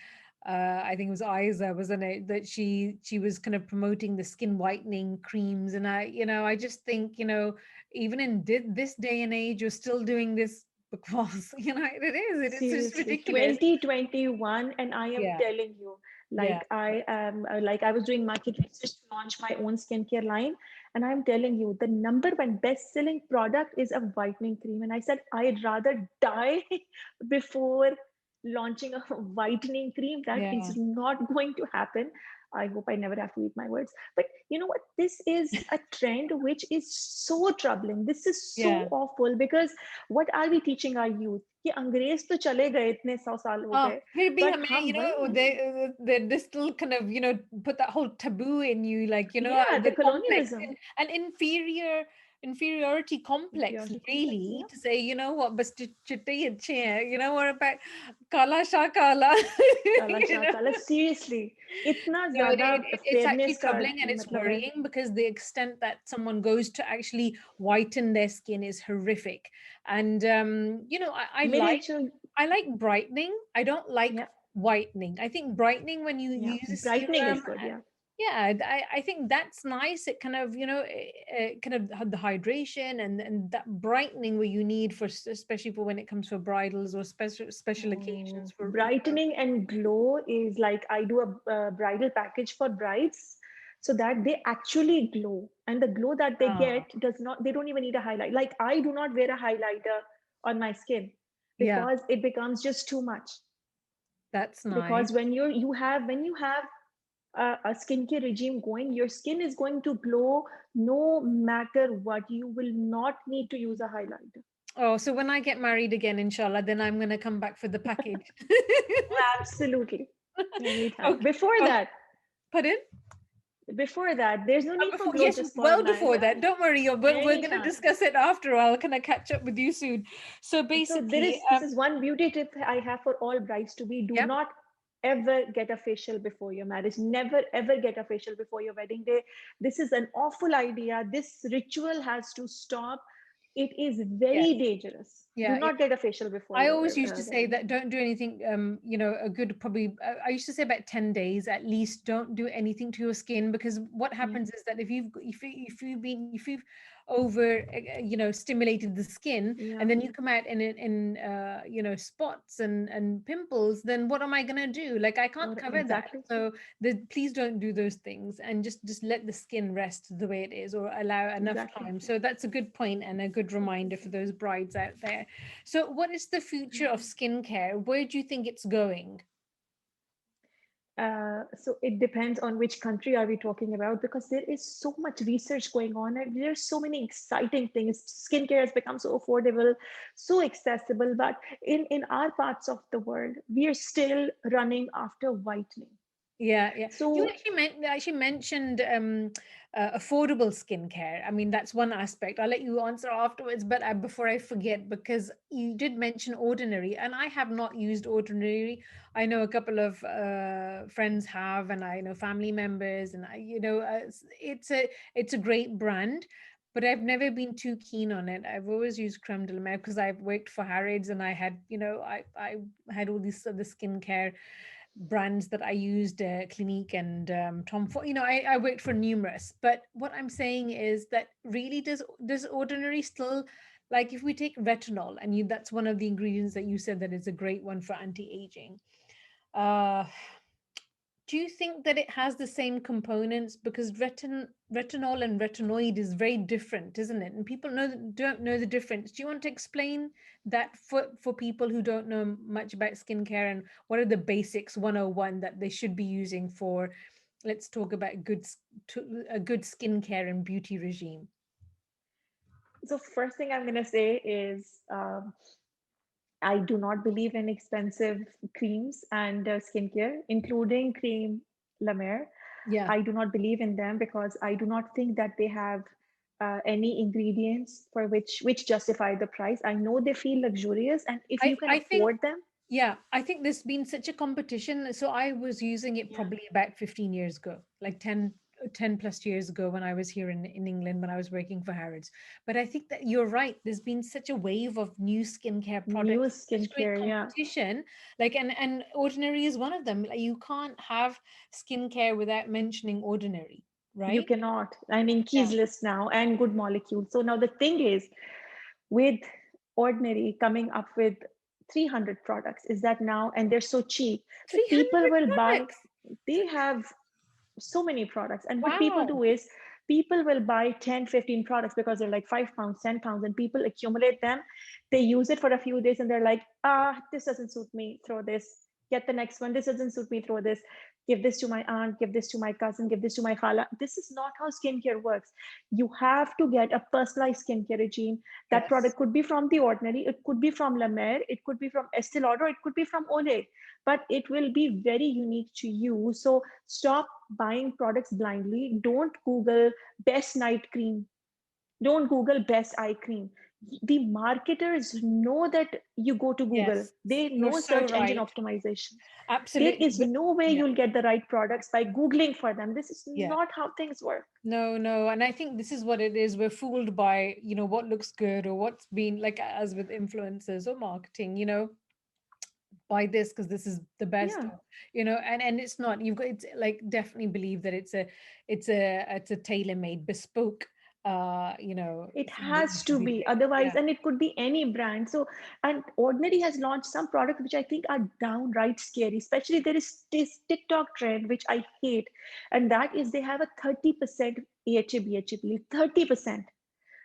I think it was Isa, wasn't it, that she was kind of promoting the skin whitening creams, and I just think even in this day and age, you're still doing this because it's just Seriously, ridiculous. 2021, and I am Yeah, telling you, yeah, like I was doing market research to launch my own skincare line, and I'm telling you, the number one best-selling product is a whitening cream, and I said I'd rather die before launching a whitening cream. That yeah, is not going to happen. I hope I never have to eat my words. But you know what? This is a trend which is so troubling. This is yeah. so awful because what are we teaching our youth? कि अंग्रेज तो चले गए इतने 100 साल हो Oh, गए maybe but I mean, हम वही they still kind of, put that whole taboo in you, like, yeah the the complex colonialism and inferiority complex, inferiority complex really, yeah to say, what, but what about Kala Shah Kala, काला शाह काला seriously इतना No, ज्यादा it's actually fairness का troubling and it's मतलब है worrying because the extent that someone goes to actually whiten their skin is horrific. And मेरे जो I like brightening. I don't like yeah whitening. I think brightening when you yeah use a brightening serum, is good yeah yeah, I think that's nice. It kind of, kind of had the hydration and that brightening where you need for, especially for when it comes for bridals or special occasions for, Brightening and glow is like I do a bridal package for brides so that they actually glow. And the glow that they ah, get does not, they don't even need a highlight. Like I do not wear a highlighter on my skin yeah, because it becomes just too much. that's nice. Because when you have a skincare regime going, your skin is going to glow no matter what. You will not need to use a highlighter. Oh, so when I get married again, inshallah, then I'm going to come back for the package. Absolutely. Anytime. Okay. Okay. Pardon? Before that, there's no need for Before, glow yes, just for well online. before Yeah, that. Don't worry, we're going to anytime. discuss it after. I'll kind of catch up with you soon. So So there basically, is this is one beauty tip I have for all brides to be: do yep. not ever get a facial before your marriage. Never ever get a facial before your wedding day. This is an awful idea. This ritual has to stop. It is Yeah. very dangerous. Do Yeah. not get a facial before I your always used to say wedding that day. don't do anything, a good probably, I used to say about 10 days at least, don't do anything to your skin because what Yeah, happens is that if you've over, stimulated the skin yeah, and then you come out in spots and pimples, then what am I going to do? Like, I can't or cover that. exactly. So please don't do those things and just let the skin rest the way it is or allow enough Exactly. time. So that's a good point and a good reminder for those brides out there. So, what is the future of skincare? Where do you think it's going? So it depends on which country are we talking about because there is so much research going on and there's so many exciting things. Skincare has become so affordable, so accessible, but in our parts of the world, we are still running after whitening. Yeah, yeah. You So actually mentioned affordable skincare. I mean, that's one aspect. I'll let you answer afterwards, but before I forget, because you did mention ordinary, and I have not used ordinary. I know a couple of friends have, and I know family members, and it's a great brand. But I've never been too keen on it. I've always used creme de la mer because I've worked for Harrods and I had, I had all these other skincare brands that I used, Clinique and Tom Ford. I worked for numerous. But what I'm saying is that really does ordinary still, like if we take retinol and that's one of the ingredients that you said that is a great one for anti-aging. Uh, do you think that it has the same components because retinol and retinoid is very different, isn't it? And people don't know the difference. Do you want to explain that for people who don't know much about skincare and what are the basics 101 that they should be using for, let's talk about a good skincare and beauty regime. so first thing I'm gonna say is I do not believe in expensive creams and skincare, including cream La Mer. Yeah. I do not believe in them because I do not think that they have any ingredients for which justify the price. I know they feel luxurious, and if you can I think afford them, Yeah, I think there's been such a competition. So I was using it yeah, probably about 15 years ago, like 10 plus years ago when I was here in England when I was working for Harrods. But I think that you're right. There's been such a wave of new skincare new products, such great skincare, yeah, competition. Like and Ordinary is one of them. Like you can't have skincare without mentioning Ordinary, you right? cannot. I'm in Yeah. Key's list now and Good Molecule. So now the thing is with Ordinary coming up with 300 products. Is that now? And they're so cheap that people 300 will buy. products. They have so many products. And what people Wow. do is people will buy 10, 15 products because they're like £5, £10, and people accumulate them. They use it for a few days and they're like, this doesn't suit me, throw this, get the next one. This doesn't suit me, throw this, give this to my aunt, give this to my cousin, give this to my khala. This is not how skincare works. You have to get a personalized skincare regime. That Yes. product could be from The Ordinary, it could be from La Mer, it could be from Estee Lauder, it could be from Olay, but it will be very unique to you. So stop buying products blindly. Don't Google best night cream. Don't Google best eye cream. The marketers know that you go to Google. Yes. They You're know so search engine right. optimization. There Absolutely. is no way Yeah. you'll get the right products by Googling for them. This is Yeah. not how things work. No, no. And I think this is what it is. We're fooled by, what looks good or what's been like as with influencers or marketing, buy this because this is the best, Yeah. and it's not. You've got it's like definitely believe that it's a tailor-made bespoke It something has that should to be be, there. otherwise, Yeah. and it could be any brand. So, and Ordinary has launched some products which I think are downright scary. Especially there is this TikTok trend which I hate, and that is they have a 30% AHA BHA peel, 30%,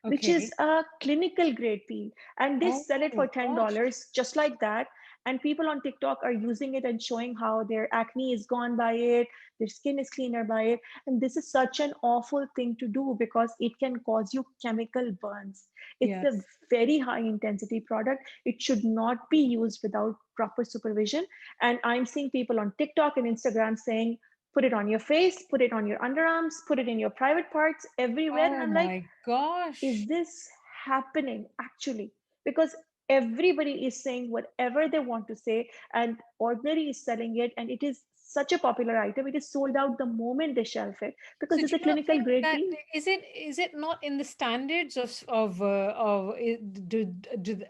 which is Okay. a clinical grade peel, and they Oh sell it for gosh. $10 just like that. And people on TikTok are using it and showing how their acne is gone by it, their skin is cleaner by it. And this is such an awful thing to do because it can cause you chemical burns. It's a Yes. very high intensity product. It should not be used without proper supervision. And I'm seeing people on TikTok and Instagram saying, put it on your face, put it on your underarms, put it in your private parts, everywhere. And Oh I'm like, my is gosh. this happening actually? Because everybody is saying whatever they want to say, and Ordinary is selling it, and it is such a popular item. It is sold out the moment they shelf it because So do it's a you not clinical think grade that peel. is it not in the standards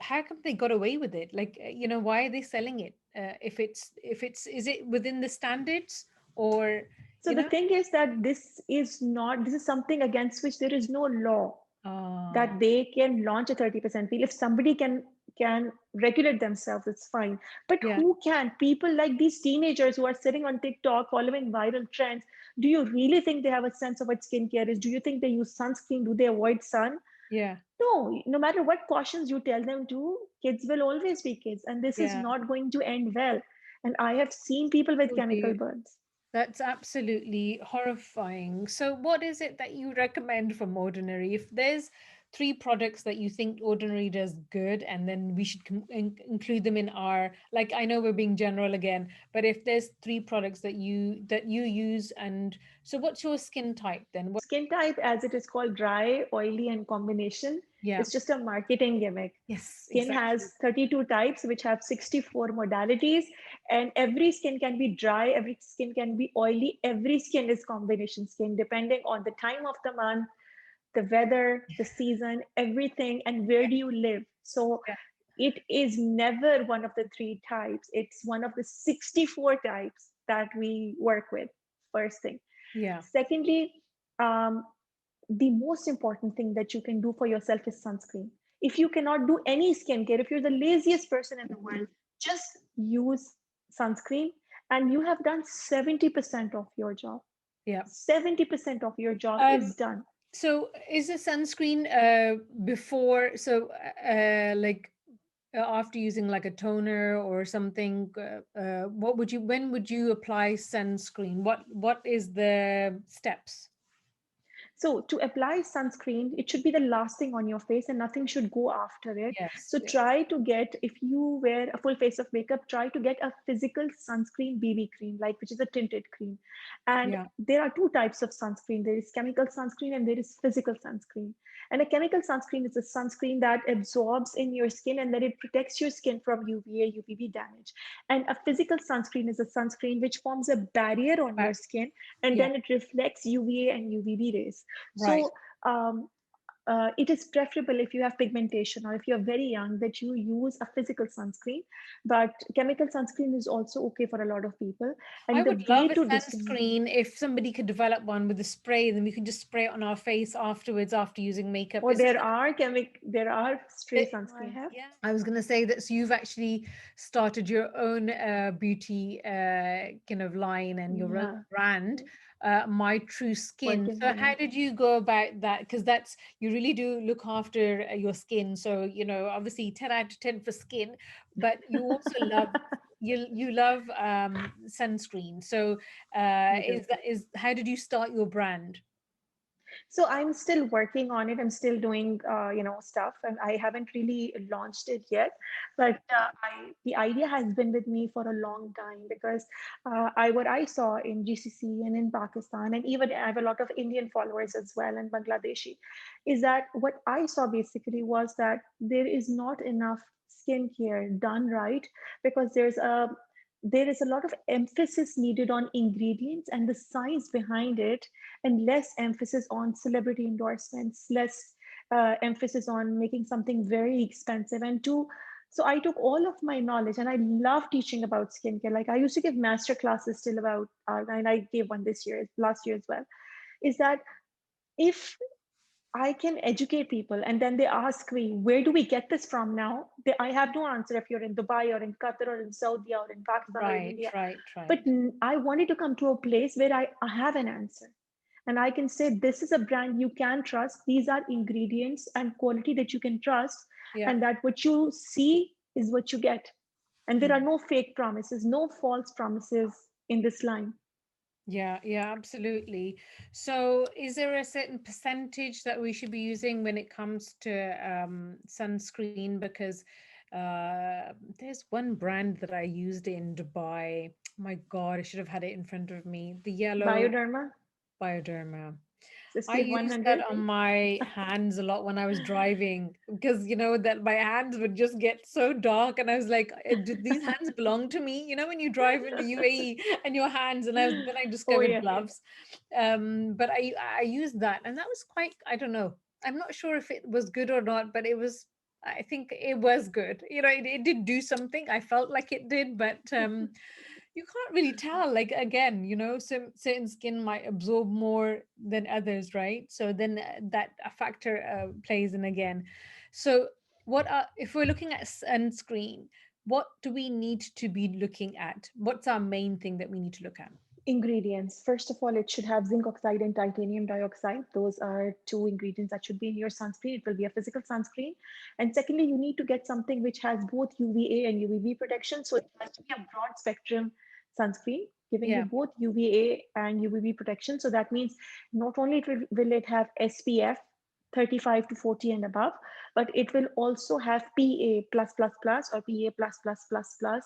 how come they got away with it? Like, why are they selling it? If it's is it within the standards or So you the know? thing is that this is something against which there is no law Ah, that they can launch a 30% fee. If somebody can regulate themselves, it's fine. But yeah. who can? People like these teenagers who are sitting on TikTok following viral trends. Do you really think they have a sense of what skincare is? Do you think they use sunscreen? Do they avoid sun? Yeah. No, no matter what cautions you tell them to, kids will always be kids, and this is Yeah. not going to end well. And I have seen people with Oh chemical dear. burns. That's absolutely horrifying. So, what is it that you recommend from Ordinary? If there's three products that you think Ordinary does good, and then we should include them in our, like, I know we're being general again, but if there's three products that you use, and so what's your skin type then? What? Skin type, as it is called, dry, oily, and combination, Yeah. is just a marketing gimmick. Yes, Skin exactly. has 32 types, which have 64 modalities, and every skin can be dry, every skin can be oily, every skin is combination skin, depending on the time of the month, the weather, the season, everything, and where Yeah. do you live. So Yeah. it is never one of the three types, it's one of the 64 types that we work with, first thing. Yeah. Secondly, um, the most important thing that you can do for yourself is sunscreen. If you cannot do any skincare, if you're the laziest person in the world, just use sunscreen and you have done 70% of your job. Yeah. 70% of your job Um, is done. so is the sunscreen before like after using like a toner or something, when would you apply sunscreen? What is the steps? So to apply sunscreen, it should be the last thing on your face and nothing should go after it. Yes, So yes. try to get, if you wear a full face of makeup, try to get a physical sunscreen BB cream, like which is a tinted cream. And Yeah. there are two types of sunscreen. There is chemical sunscreen and there is physical sunscreen. And a chemical sunscreen is a sunscreen that absorbs in your skin and then it protects your skin from UVA, UVB damage. And a physical sunscreen is a sunscreen which forms a barrier on your But skin and yeah, then it reflects UVA and UVB rays. right. So um, it is preferable if you have pigmentation or if you're very young that you use a physical sunscreen. But chemical sunscreen is also okay for a lot of people. I And the would way love a to distinguish, sunscreen if somebody could develop one with a spray, then we can just spray it on our face afterwards after using makeup. or It's just there are spray that, sunscreen I have. yeah, I was going to say that. So you've actually started your own beauty kind of line and your own Yeah, brand, My True Skin. working So on how it. did you go about that? Because that's, you really do look after your skin. So, obviously 10 out of 10 for skin, but you also love, you love sunscreen. So I do. how did you start your brand? So I'm still working on it. I'm still doing, stuff, and I haven't really launched it yet. But the idea has been with me for a long time because what I saw in GCC and in Pakistan, and even I have a lot of Indian followers as well and Bangladeshi, is that what I saw basically was that there is not enough skincare done right because there is a lot of emphasis needed on ingredients and the science behind it, and less emphasis on celebrity endorsements, less emphasis on making something very expensive. So I took all of my knowledge and I love teaching about skincare. Like I used to give master classes till about, and I gave one last year as well. Is that if I can educate people and then they ask me, where do we get this from now? I have no answer if you're in Dubai or in Qatar or in Saudi or in Pakistan or in Right, India. right, But right. I wanted to come to a place where I have an answer and I can say, this is a brand you can trust. These are ingredients and quality that you can trust, Yeah. and that what you see is what you get. And there are Mm. no fake promises, no false promises in this line. Yeah, yeah, absolutely. So, is there a certain percentage that we should be using when it comes to sunscreen? Because there's one brand that I used in Dubai. My God, I should have had it in front of me. The yellow Bioderma, Bioderma. I Cecile used that 100. on my hands a lot when I was driving because that my hands would just get so dark, and I was like, "Did these hands belong to me?" When you drive in the UAE and your hands, and then I Oh, discovered yes. gloves. But I used that, and that was quite. I don't know. I'm not sure if it was good or not, but it was. I think it was good. It did do something. I felt like it did, but you can't really tell. Like again, certain skin might absorb more than others, right? So then that a factor plays in again. So what are, if we're looking at sunscreen, what do we need to be looking at? What's our main thing that we need to look at? Ingredients. First of all, it should have zinc oxide and titanium dioxide. Those are two ingredients that should be in your sunscreen. It will be a physical sunscreen. And secondly, you need to get something which has both UVA and UVB protection. So it has to be a broad spectrum sunscreen, giving you Yeah. both UVA and UVB protection. So that means not only will it have SPF 35 to 40 and above, but it will also have PA plus plus plus or PA plus plus plus plus,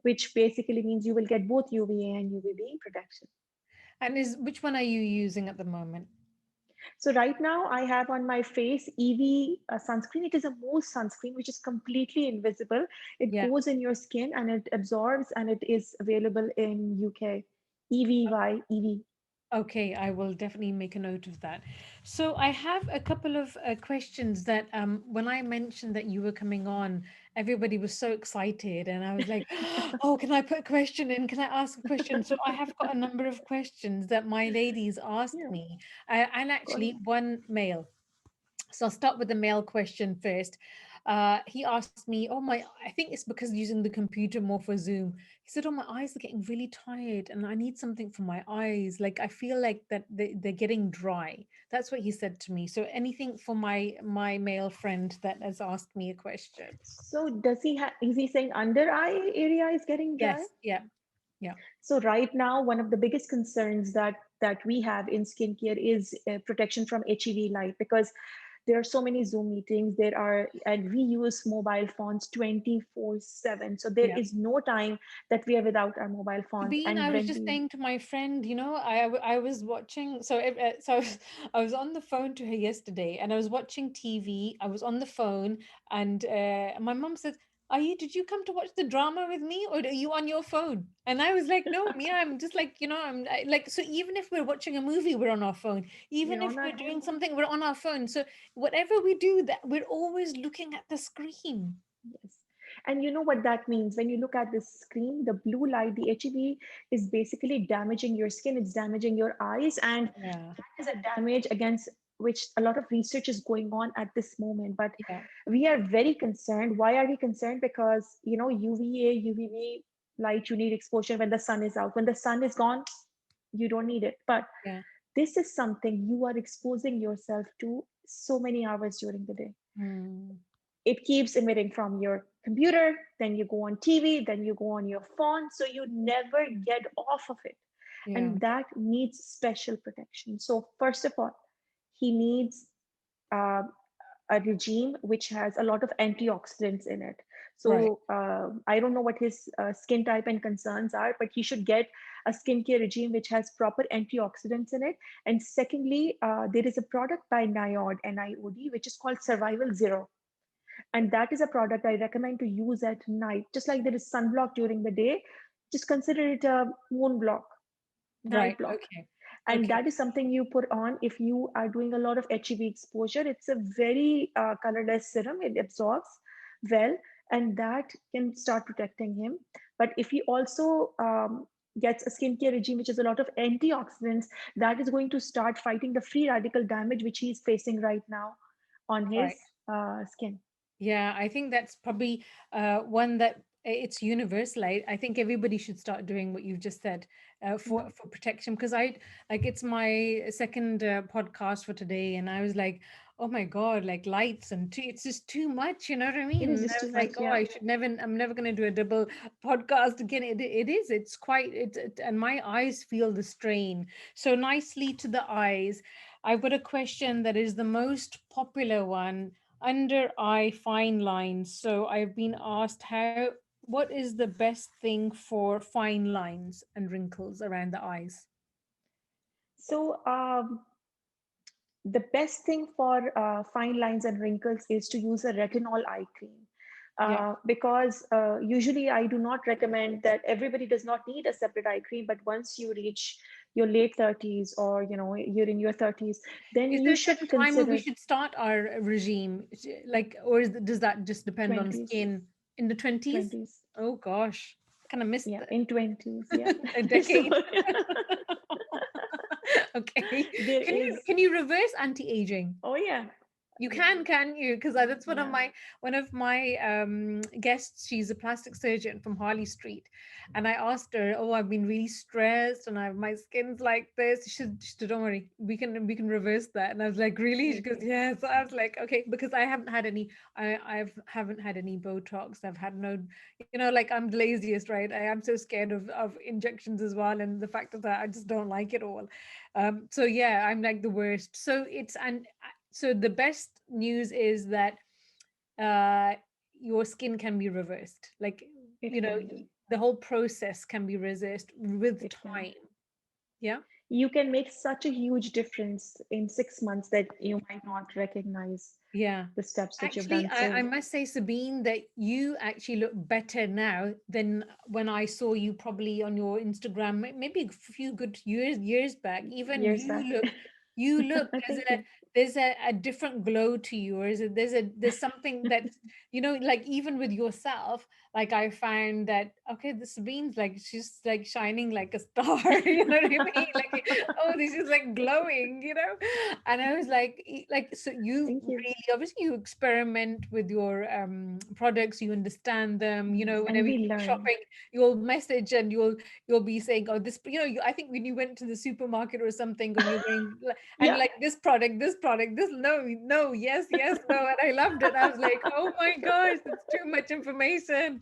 which basically means you will get both UVA and UVB protection. And is which one are you using at the moment? So right now I have on my face EV sunscreen. It is a mousse sunscreen, which is completely invisible. It Yeah. goes in your skin and it absorbs, and it is available in UK. EVY, EV. Okay, I will definitely make a note of that. So I have a couple of questions that when I mentioned that you were coming on, everybody was so excited, and I was like, "Oh, can I put a question in? Can I ask a question?" So I have got a number of questions that my ladies asked Yeah, me, and go ahead. actually one male. So I'll start with the male question first. He asked me, "Oh my, I think it's because using the computer more for Zoom." He said, "Oh, my eyes are getting really tired, and I need something for my eyes. Like I feel like that they're getting dry." That's what he said to me. So anything for my male friend that has asked me a question? So is he saying under eye area is getting dry? Yes. Yeah. Yeah. So right now, one of the biggest concerns that we have in skincare is protection from HEV light, because there are so many Zoom meetings. And we use mobile phones 24/7. So there Yeah. is no time that we are without our mobile phones. Sabeen, And I was when just we, saying to my friend, I was watching, so I was on the phone to her yesterday, and I was watching TV. I was on the phone, and my mom said, did you come to watch the drama with me, or are you on your phone? And I was like, no, Mia, I'm just like, like, so even if we're watching a movie, we're on our phone. We're Even if on our we're doing phone. something, we're on our phone. So whatever we do, that we're always looking at the screen. Yes. And you know what that means? When you look at the screen, the blue light, the HEV is basically damaging your skin, it's damaging your eyes. And Yeah. that is a damage against which a lot of research is going on at this moment. But Yeah. we are very concerned. Why are we concerned? Because, UVA, UVB light, you need exposure when the sun is out. When the sun is gone, you don't need it. But Yeah. this is something you are exposing yourself to so many hours during the day. Mm. It keeps emitting from your computer, then you go on TV, then you go on your phone, so you never get off of it. Yeah. And that needs special protection. So first of all, he needs uh, a regime which has a lot of antioxidants in it. Right. So I don't know what his skin type and concerns are, but he should get a skincare regime which has proper antioxidants in it. And secondly, there is a product by NIOD, NIOD, which is called Survival Zero, and that is a product I recommend to use at night. Just like there is sunblock during the day, just consider it a moon block, night Right. block. Okay. And Okay. that is something you put on if you are doing a lot of HEV exposure. It's a very colorless serum, it absorbs well, and that can start protecting him. But if he also gets a skincare regime which is a lot of antioxidants, that is going to start fighting the free radical damage which he's facing right now on his Right. skin. Yeah, I think that's probably one that it's universal. I think everybody should start doing what you've just said Mhm. for protection. Because like it's my second podcast for today, and I was like, oh my God, like lights and it's just too much. You know what I It is mean? just I too was much. like, oh, Yeah. I'm never going to do a double podcast again. It is. It's quite. And my eyes feel the strain. So nicely to the eyes. I've got a question that is the most popular one under eye fine lines. So I've been asked what is the best thing for fine lines and wrinkles around the eyes? So the best thing for fine lines and wrinkles is to use a retinol eye cream. Yeah. Because usually I do not recommend that. Everybody does not need a separate eye cream, but once you reach your late 30s, or you're in your 30s, then Is you there a should certain time when we consider should start our regime? Like, or does that just depend on 20s, skin? In the 20s? 20s. Oh gosh, kind of missed Yeah, in 20s. Yeah. a So decade. Okay. there Can you is. can you reverse anti-aging? Oh yeah. You Yeah. can you? Because that's Yeah. one of my guests. She's a plastic surgeon from Harley Street, and I asked her, "Oh, I've been really stressed, and my skin's like this." She said, "Don't worry, we can reverse that." And I was like, "Really?" She goes, Okay. "Yes." I was like, "Okay," because I haven't had any. I haven't had any Botox. I've had no, like I'm the laziest, right? I am so scared of injections as well, and the fact of that I just don't like it all. So yeah, I'm like the worst. So the best news is that uh, your skin can be reversed. Like, It you know, can be. the whole process can be reversed with It can. time. Yeah. You can make such a huge difference in 6 months that you might not recognize Yeah. the steps that you've Actually, done. I So must say, Sabine, that you actually look better now than when I saw you probably on your Instagram, maybe a few good years back. Even years back. you look Thank you. there's a different glow to yours. There's something that like even with yourself, like I found that okay, the Sabine's like she's like shining like a star. You know what I mean? Like oh, this is like glowing. And I was like, like, so you Thank you. really, obviously, you experiment with your products, you understand them. Yes, and Whenever you we go learn. shopping, you'll message and you'll be saying, oh, this, I think when you went to the supermarket or something, and you're going, and Yeah. like this product, this, no, no, yes, yes, no. And I loved it. I was like, oh my gosh, it's too much information.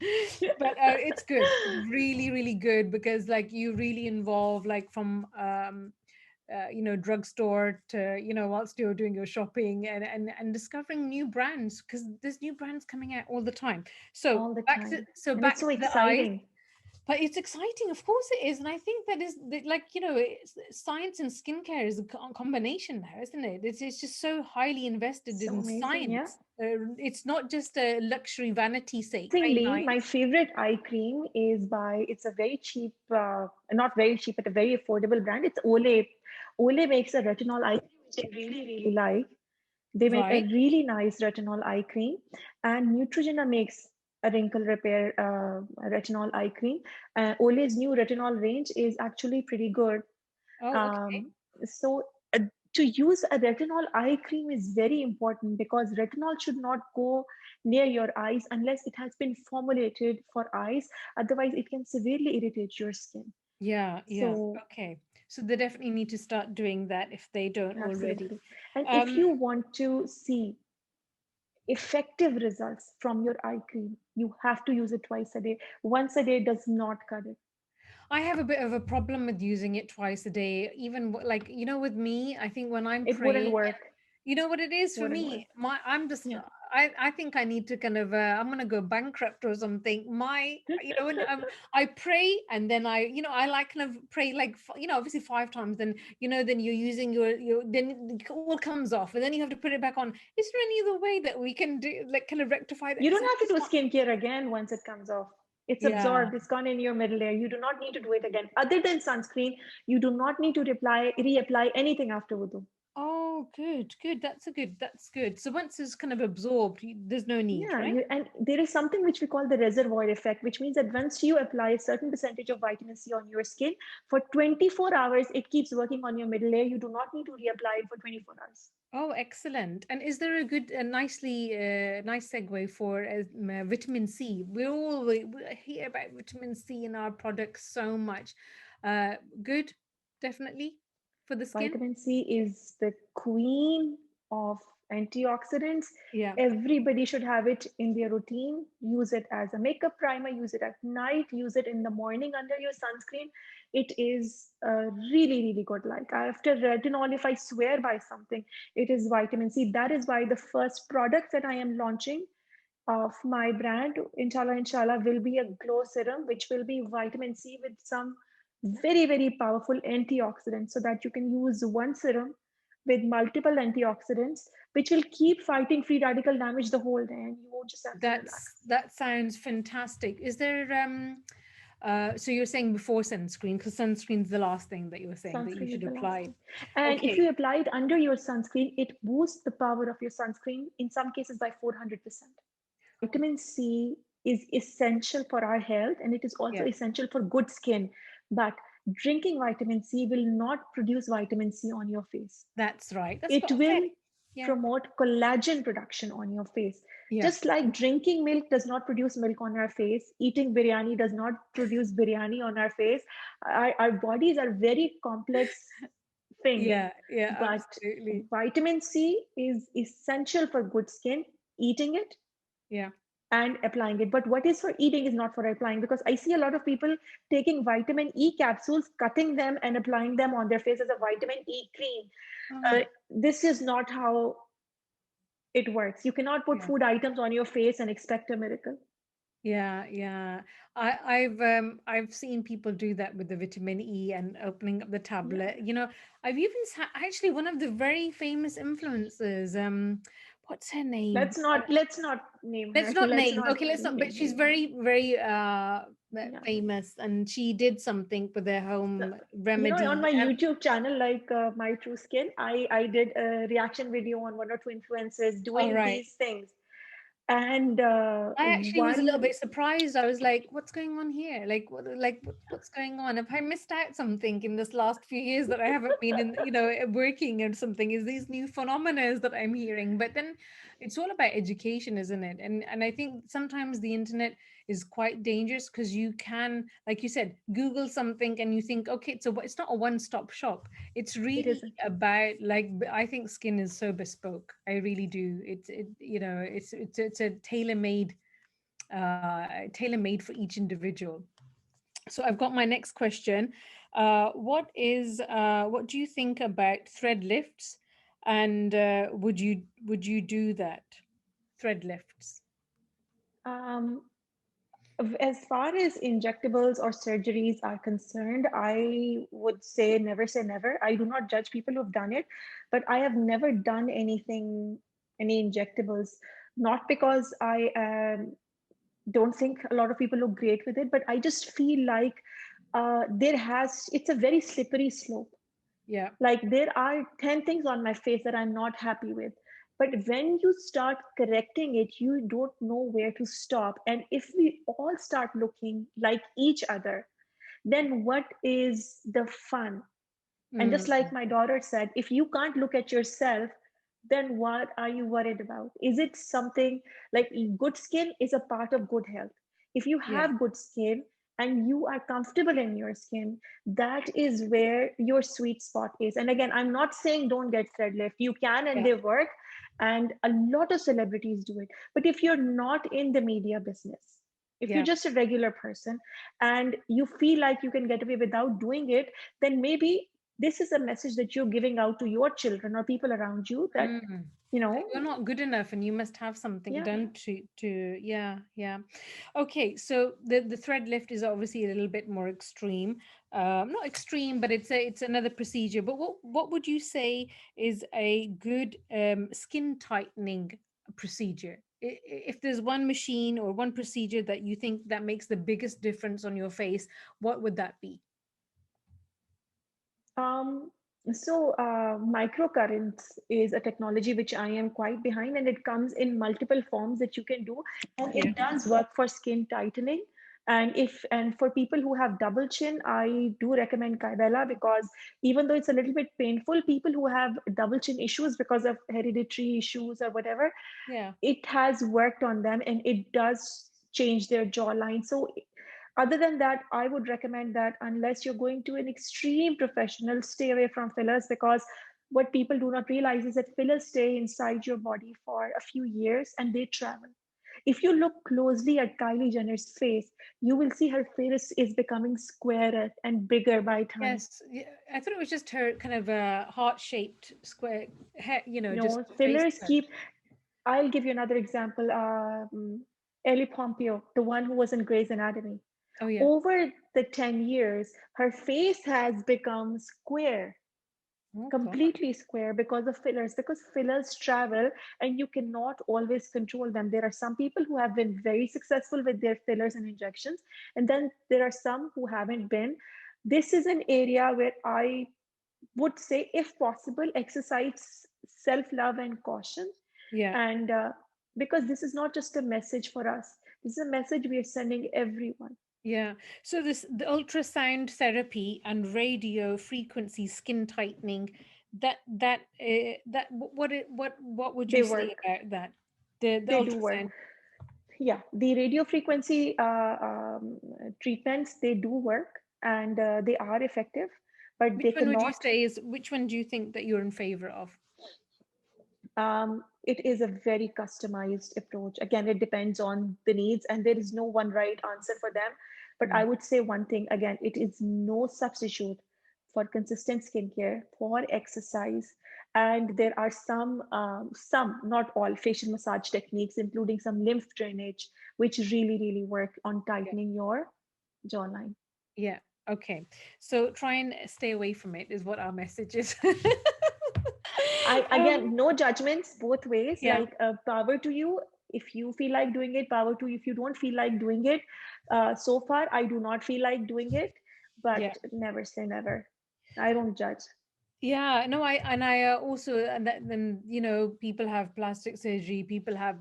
But it's good, really, really good, because like you really involve like from drugstore to whilst you're doing your shopping and discovering new brands, because there's new brands coming out all the time. So All the back to time. so And it's back so to the eyes. exciting. But it's exciting, of course it is, and I think that is like science and skincare is a combination now, isn't it? It's just so highly invested So in amazing, yeah. science. It's not just a luxury vanity sake. Very Interestingly, my nice. favorite eye cream is it's a very cheap, not very cheap, but a very affordable brand. It's Olay. Olay makes a retinol eye cream, which I really, really like. They make a Right. really nice retinol eye cream, and Neutrogena makes a wrinkle repair retinol eye cream. Olay's new retinol range is actually pretty good. Oh, okay. So to use a retinol eye cream is very important because retinol should not go near your eyes unless it has been formulated for eyes. Otherwise, it can severely irritate your skin. Yeah, yeah. So Okay. So they definitely need to start doing that if they don't already. absolutely. And if Um, you want to see effective results from your eye cream, you have to use it twice a day. Once a day does not cut it. I have a bit of a problem with using it twice a day. Even like, with me, I think when I'm It wouldn't praying, work. you know what it is for Wouldn't work. me? I'm just, Yeah. I think I need to kind of, I'm going to go bankrupt or something. When I pray and then I like kind of pray like, obviously 5 times, then, then you're using then it all comes off and then you have to put it back on. Is there any other way that we can do, like kind of rectify that? You Because don't it's have to just do not, skincare again once it comes off. It's yeah. absorbed, it's gone in your middle layer. You do not need to do it again. Other than sunscreen, you do not need to reapply anything after wudu. Oh, good, good. That's good. So once it's kind of absorbed, there's no need, Yeah, right? and there is something which we call the reservoir effect, which means that once you apply a certain percentage of vitamin C on your skin, for 24 hours, it keeps working on your middle layer. You do not need to reapply it for 24 hours. Oh, excellent. And is there nice segue for vitamin C? We hear about vitamin C in our products so much. Good, definitely for the skin. Vitamin C is the queen of antioxidants. Yeah, Everybody should have it in their routine. Use it as a makeup primer, use it at night, use it in the morning under your sunscreen. It is really, really good. Like after retinol, if I swear by something, it is vitamin C. That is why the first product that I am launching of my brand, inshallah, will be a glow serum, which will be vitamin C with some very, very powerful antioxidants so that you can use one serum with multiple antioxidants, which will keep fighting free radical damage the whole day and you won't just have to relax. that sounds fantastic. Is there so you're saying before sunscreen, because sunscreen's the last thing that you were saying that you Sunscreen is should the last apply. thing. And if Okay. you apply it under your sunscreen, it boosts the power of your sunscreen in some cases by 400%. Vitamin C is essential for our health and it is also Yeah, essential for good skin. But drinking vitamin C will not produce vitamin C on your face. that's right. That's It what okay. will Yeah, promote collagen production on your face. yeah. Just like drinking milk does not produce milk on our face, eating biryani does not produce biryani on our face. Our bodies are very complex thing, Yeah, yeah, but absolutely. vitamin C is essential for good skin. Eating it Yeah. and applying it. But what is for eating is not for applying because I see a lot of people taking vitamin E capsules, cutting them and applying them on their face as a vitamin E cream. Oh, This is not how it works. You cannot put yeah. food items on your face and expect a miracle. Yeah, yeah. I've seen people do that with the vitamin E and opening up the Yeah. tablet. I've even actually one of the very famous influencers, what's her name? Let's not name Let's her. not Let's name. not Okay, let's not, but she's name her. very, very Yeah. famous and she did something with her So, home on remedy. my YouTube channel, like My True Skin, I did a reaction video on one or two influencers All doing right. these things. And I actually was a little one bit surprised. I was like, "What's going on here? What's going on? Have I missed out something in this last few years that I haven't been in, working or something? Is these new phenomena that I'm hearing?" But then it's all about education, isn't it? And I think sometimes the internet is quite dangerous because you can, like you said, Google something and you think, okay, so it's not a one-stop shop. It's it really isn't. about like I think skin is so bespoke. I really do. It's a tailor-made for each individual. So I've got my next question. What do you think about thread lifts? And would you do that? Thread lifts. Um, As far as injectables or surgeries are concerned, I would say never. I do not judge people who've done it, but I have never done anything, any injectables, not because I don't think a lot of people look great with it, but I just feel like it's a very slippery slope. Yeah. Like there are 10 things on my face that I'm not happy with. But when you start correcting it, you don't know where to stop. And if we all start looking like each other, then what is the fun? And just Mm. like my daughter said, if you can't look at yourself, then what are you worried about? Is it something like good skin is a part of good health? If you Yeah. have good skin and you are comfortable in your skin, that is where your sweet spot is. And again, I'm not saying don't get thread lift. You can, and Yeah. they work. And a lot of celebrities do it. But if you're not in the media business, if you're Yeah. just a regular person and you feel like you can get away without doing it, then maybe this is a message that you're giving out to your children or people around you that, Mm. you That know, you're not good enough and you must have something yeah. done to yeah, yeah. Okay, so the thread lift is obviously a little bit more extreme. Not extreme, but it's another procedure. But what would you say is a good skin tightening procedure? If there's one machine or one procedure that you think that makes the biggest difference on your face, what would that be? Um, so microcurrents is a technology which I am quite behind, and it comes in multiple forms that you can do, and Yeah. it does work for skin tightening. And for people who have double chin, I do recommend Kybella because even though it's a little bit painful, people who have double chin issues because of hereditary issues or whatever, Yeah. it has worked on them and it does change their jawline. So other than that, I would recommend that unless you're going to an extreme professional, stay away from fillers because what people do not realize is that fillers stay inside your body for a few years and they travel. If you look closely at Kylie Jenner's face, you will see her face is becoming squarer and bigger by time. Yes, yeah, I thought it was just her kind of a heart-shaped square, just No, face fillers cut. keep. I'll give you another example. Ellie Pompeo, the one who was in Grey's Anatomy. Oh yeah. Over the 10 years, her face has become square, Oh God. completely square because of fillers, because fillers travel and you cannot always control them. There are some people who have been very successful with their fillers and injections, and then there are some who haven't been. This is an area where I would say, if possible, exercise self love and caution. Yeah. And because this is not just a message for us, this is a message we are sending everyone. Yeah. So this the ultrasound therapy and radio frequency skin tightening, what would They you say work, about that? The they do work. ultrasound. Yeah, the radio frequency treatments, they do work and they are effective, but they cannot. Which one do you think that you're in favor of? It is a very customized approach. Again, it depends on the needs, and there is no one right answer for them. But I Mm. would say one thing again, it is no substitute for consistent skincare, for exercise. And there are some, not all, facial massage techniques, including some lymph drainage, which really, really work on Yeah. tightening your jawline. Yeah. Okay. So try and stay away from it is what our message is. I um, again, no judgments both ways. yeah. Like power to you if you feel like doing it. Power to you if you don't feel like doing it. So far, I do not feel like doing it, but Yeah. never say never. I don't judge. Yeah, no, I also, and that, then people have plastic surgery, people have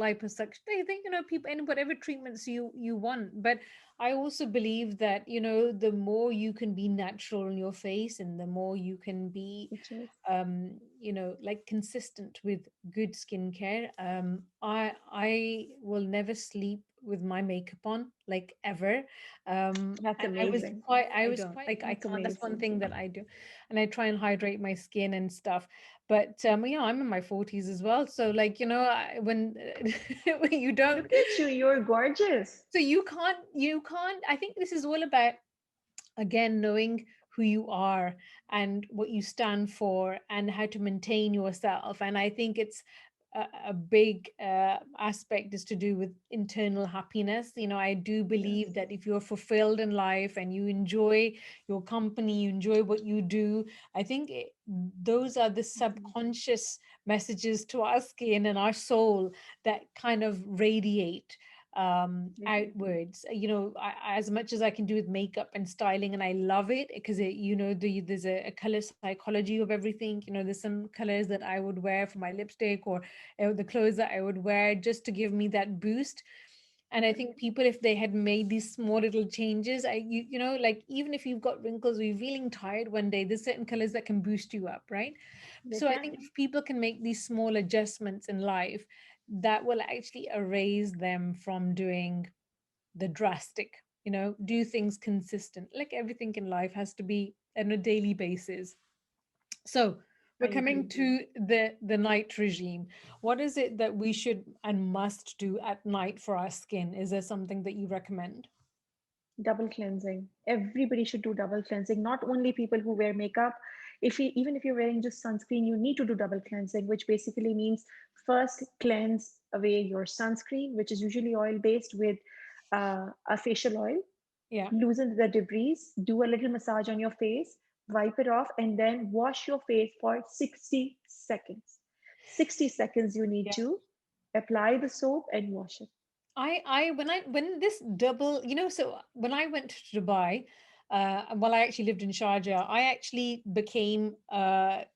liposuction. They think people and whatever treatments you want. But I also believe that the more you can be natural in your face, and the more you can be Which is like consistent with good skincare. I will never sleep with my makeup on, like, ever. that's And I was amazing. quite I I was don't. quite like, I That's can't, that's one amazing. thing that I do. And I try and hydrate my skin and stuff. But yeah, I'm in my 40s as well, so like, when when you don't, Look at you. You're gorgeous. so you can't, I think this is all about, again, knowing who you are and what you stand for and how to maintain yourself. And I think it's a big aspect is to do with internal happiness. I do believe Yes. that if you're fulfilled in life and you enjoy your company, you enjoy what you do, I think those are the Mhm. subconscious messages to our skin and our soul that kind of radiate Definitely. outwards. As much as I can do with makeup and styling, and I love it because there's a color psychology of everything. There's some colors that I would wear for my lipstick, or the clothes that I would wear just to give me that boost. And I think people, if they had made these small little changes, like even if you've got wrinkles or you're feeling tired one day, there's certain colors that can boost you up, right? They So I think can. if people can make these small adjustments in life, that will actually erase them from doing the drastic, do things consistent. Like everything in life has to be on a daily basis. So I we're coming agree. to the night regime. What is it that we should and must do at night for our skin? Is there something that you recommend? Double cleansing. Everybody should do double cleansing. Not only people who wear makeup. Even if you're wearing just sunscreen, you need to do double cleansing, which basically means first cleanse away your sunscreen, which is usually oil based, with a facial oil. Yeah. Loosen the debris. Do a little massage on your face. Wipe it off, and then wash your face for 60 seconds. 60 seconds you need Yeah. to apply the soap and wash it. When this double, so when I went to Dubai, while I actually lived in Sharjah, I actually became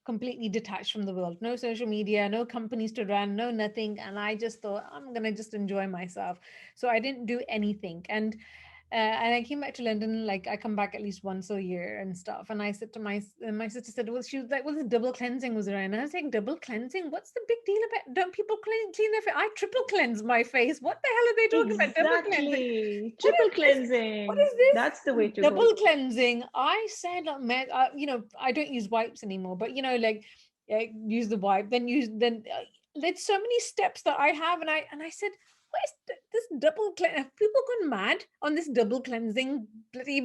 completely detached from the world. No social media, no companies to run, no nothing, and I just thought I'm gonna just enjoy myself. So I didn't do anything, and I came back to London. Like I come back at least once a year and stuff. And I said to my sister said, well, she was like, well, the double cleansing was around. And I was like, double cleansing? What's the big deal about? Don't people clean their face? I triple cleanse my face. What the hell are they talking about? Double cleansing? Exactly. What Triple is this? What cleansing. is this That's the way to go. double cleansing? I said, I don't use wipes anymore, but like use the wipe, then there's so many steps that I have, and I said, where's this double cleanse? Have people gone mad on this double cleansing bloody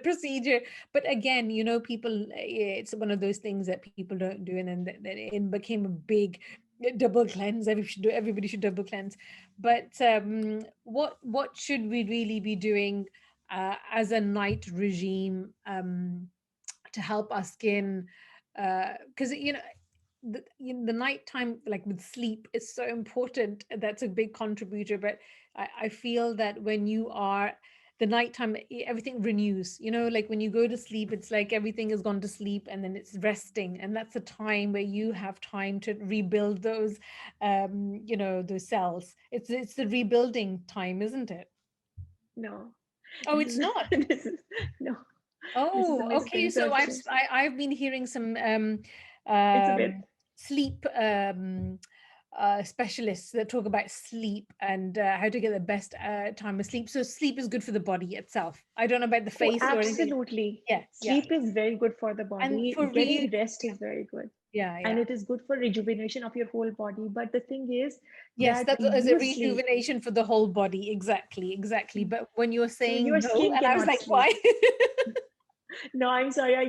procedure? But again, people, it's one of those things that people don't do, and then that it became a big double cleanse. Everybody should double cleanse. But what should we really be doing as a night regime to help our skin? Because the nighttime, like with sleep, is so important. That's a big contributor. But I feel that when you are the nighttime, everything renews. Like when you go to sleep, it's like everything has gone to sleep, and then it's resting, and that's a time where you have time to rebuild those cells. It's the rebuilding time, isn't it? No. Oh, This it's is not. this is no. This is a Oh, okay. So misconception. I've been hearing some It's a bit. sleep specialists that talk about sleep and how to get the best time of sleep. So sleep is good for the body itself. I don't know about the Oh, face or anything. absolutely. Yeah, yeah. Sleep is very good for the And body. for Getting rest is very good. yeah, And yeah. it is good for rejuvenation of your whole body. But the thing is Yes, that that is a you sleep, rejuvenation for the whole body. Exactly, exactly. But when you were your saying no, skin and I was cannot like, sleep. why? No, I'm sorry. I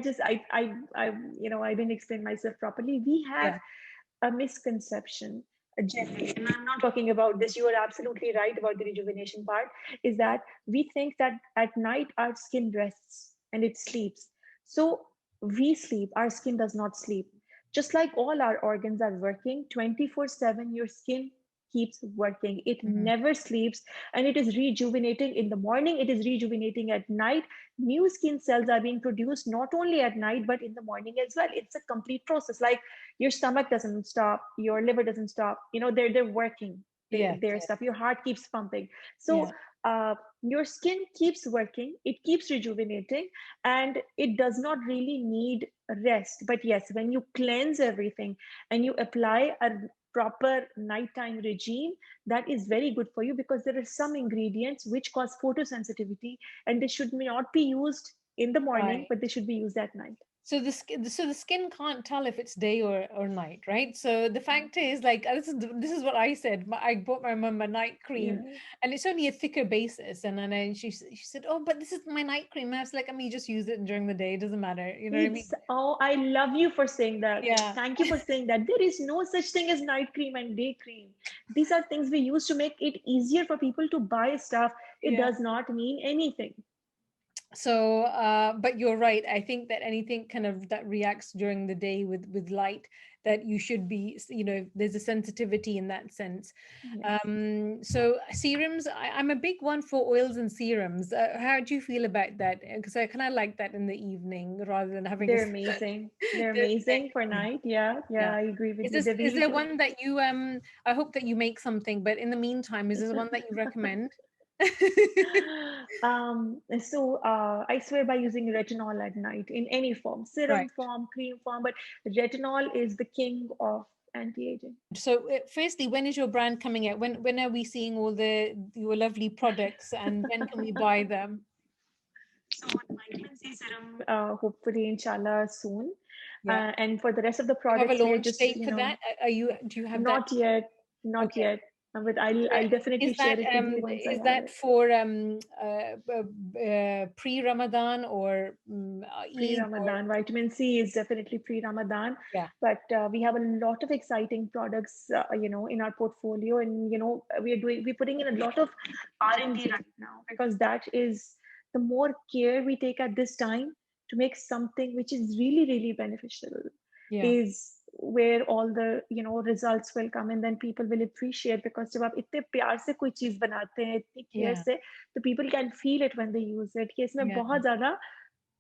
didn't explain myself properly. We have Yeah, a misconception generally, and I'm not talking about this. You are absolutely right about the rejuvenation part. Is that we think that at night our skin rests and it sleeps. So we sleep, our skin does not sleep. Just like all our organs are working 24/7, your skin keeps working. It mhm. never sleeps, and it is rejuvenating in the morning, it is rejuvenating at night. New skin cells are being produced not only at night but in the morning as well. It's a complete process. Like your stomach doesn't stop, your liver doesn't stop, they're working, Yes, their yes, stuff, your heart keeps pumping. So yeah, your skin keeps working, it keeps rejuvenating, and it does not really need rest. But yes, when you cleanse everything and you apply a proper nighttime regime, that is very good for you, because there are some ingredients which cause photosensitivity, and they should not be used in the morning, right. but they should be used at night. So the skin can't tell if it's day or night, right? So the fact is, like, this is what I said. I bought my mum a night cream, Yeah. and it's only a thicker basis. And then she said, "Oh, but this is my night cream." And I was like, "I mean, you just use it during the day. It doesn't matter." You know what I mean? Oh, I love you for saying that. Yeah, Thank you for saying that. There is no such thing as night cream and day cream. These are things we use to make it easier for people to buy stuff. It yeah. does not mean anything. So, but you're right. I think that anything kind of that reacts during the day with light, that you should be, there's a sensitivity in that sense. Yes. So serums, I'm a big one for oils and serums. How do you feel about that? Because I kind of like that in the evening rather than having a They're amazing. They're during the amazing for day. night. Yeah, yeah, Yeah. I agree with Is you. this They're is really there good. one that you I hope that you make something, but in the meantime, is this one that you recommend? I swear by using retinol at night in any form, Right. serum form, cream form, but retinol is the king of anti-aging. So, firstly, when is your brand coming out? When are we seeing all the your lovely products, and when can we buy them? So vitamin C serum, hopefully, inshallah, soon. Yeah. And for the rest of the You have a products, we are launch just, date for that? Are you Do you have that? not yet, not Okay. yet. But I'll Is definitely that share it with you once I is have that it. for pre-Ramadan or Eid or Pre-Ramadan. Vitamin C is definitely pre-Ramadan, yeah, but we have a lot of exciting products, in our portfolio, and we're putting in a lot of R&D right now, because that is the more care we take at this time to make something which is really, really beneficial, yeah, is where all the results will come, and then people will appreciate, because जब आप इतने प्यार से कोई चीज बनाते हैं इतनी care yeah, से, तो people can feel it when they use it कि इसमें yeah, बहुत ज्यादा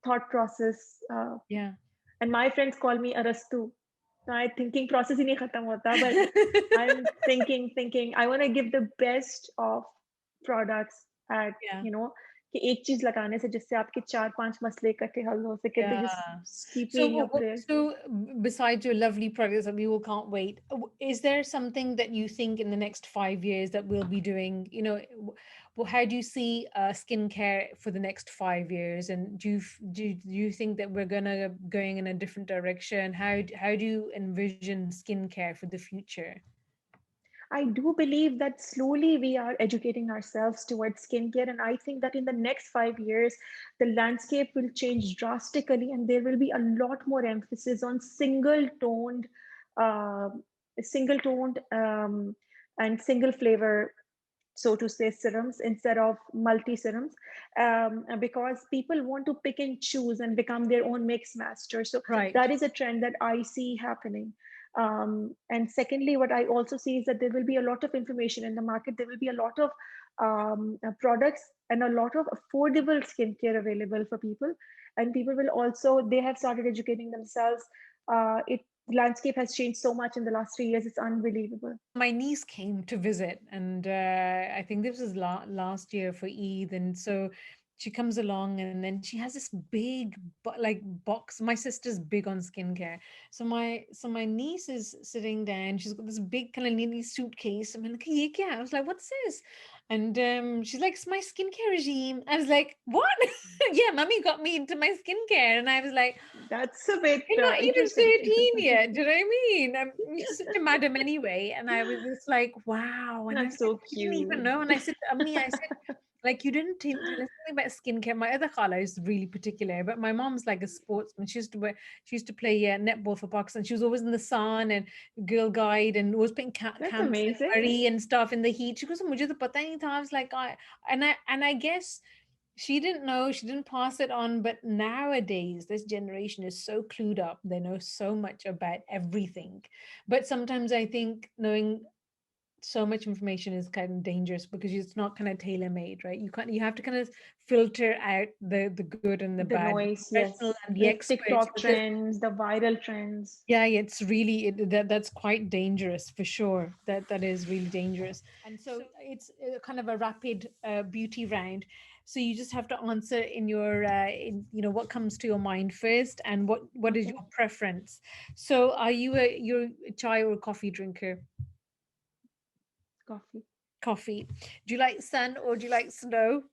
thought process. yeah. And my friends call me Arastu. My thinking process ही नहीं खत्म होता, but I'm thinking. I want to give the best of products at, Yeah. कि एक चीज लगाने से जिससे आपके चार पांच मसले इकट्ठे हल हो सके, तो Yeah. just keep me So, in your prayer. besides your lovely products that we all can't wait, is there something that you think in the next 5 years that we'll be doing? How do you see skincare for the next 5 years? And do you think that we're gonna going in a different direction? How do you envision skincare for the future? I do believe that slowly we are educating ourselves towards skincare. And I think that in the next 5 years, the landscape will change drastically, and there will be a lot more emphasis on uh, single toned and single flavor, so to say, serums instead of multi serums, because people want to pick and choose and become their own mix master. So Right. that is a trend that I see happening. And secondly, what I also see is that there will be a lot of information in the market. There will be a lot of products and a lot of affordable skincare available for people. And people will also, they have started educating themselves. It Landscape has changed so much in the last 3 years. It's unbelievable. My niece came to visit, and I think this was last year for Eid, and so she comes along, and then she has this big like box. My sister's big on skincare, so my niece is sitting there, and she's got this big kind of neatly suitcase. I'm like, "Ye kya?" I was like, "What's this?" And she's like, "It's my skincare regime." I was like, "What?" Yeah, mommy got me into my skincare, and I was like, That's a bit you're not even interesting. 13 yet. Do you know what I mean? She's such a madam anyway. And I was just like, wow. And I was That's like, so I didn't even cute. know. And I said to Ammi, I said, like, you didn't tell us something about skincare. My other khala is really particular, but my mom's like a sportsman. She used to play netball for Pakistan. She was always in the sun and Girl Guide and was playing That's camps in amazing. Murray and stuff in the heat. She goes, "Mujhe to pata hi nahi tha." I was like, I guess she didn't know, she didn't pass it on, but nowadays this generation is so clued up, they know so much about everything. But sometimes I think knowing so much information is kind of dangerous because it's not kind of tailor made, right? You have to kind of filter out the good and the The bad, the noise, professional yes. and the Like experts, TikTok because trends, the viral trends. yeah, it's really that's quite dangerous for sure. That is really dangerous. And so it's kind of a rapid beauty round. So you just have to answer in your what comes to your mind first, and what is Okay, your preference. So are you're a chai or a coffee drinker? coffee. Coffee. Do you like sun or do you like snow?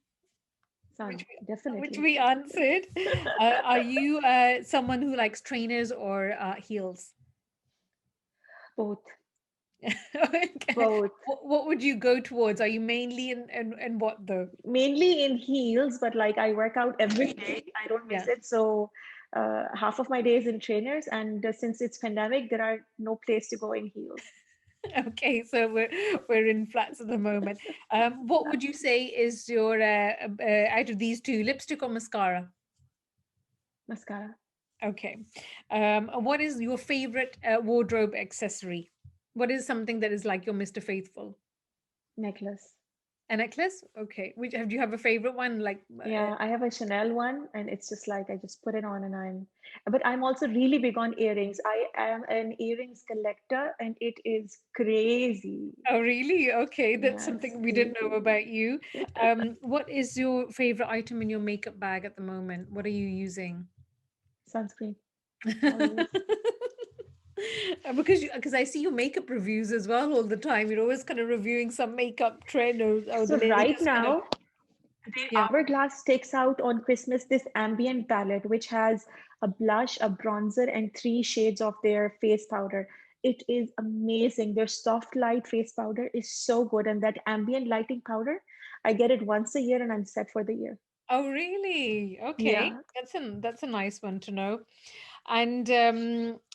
Sun, which definitely. we answered. Are you someone who likes trainers or heels? Both, Okay. both. What would you go towards? Are you mainly in what though? Mainly in heels, but like I work out every day. I don't miss Yeah. it. So half of my day is in trainers, and since it's pandemic, there are no place to go in heels. Okay, so we're in flats at the moment. What would you say is your out of these two, lipstick or mascara? Mascara, Okay. What is your favorite wardrobe accessory? What is something that is like your Mr. Faithful? necklace. A necklace? Okay. Which do you have a favorite one? Like, Yeah, I have a Chanel one, and it's just like I just put it on, and but I'm also really big on earrings. I am an earrings collector, and it is crazy. oh, really? Okay, that's Yeah, it's something we didn't know crazy. about you. What is your favorite item in your makeup bag at the moment? What are you using? Sunscreen, always. Because I see your makeup reviews as well all the time. You're always kind of reviewing some makeup trend or the So right latest kind of now, the yeah. Hourglass takes out on Christmas this ambient palette, which has a blush, a bronzer, and three shades of their face powder. It is amazing. Their soft light face powder is so good, and that ambient lighting powder, I get it once a year, and I'm set for the year. Oh, really? Okay, Yeah, that's a nice one to know. And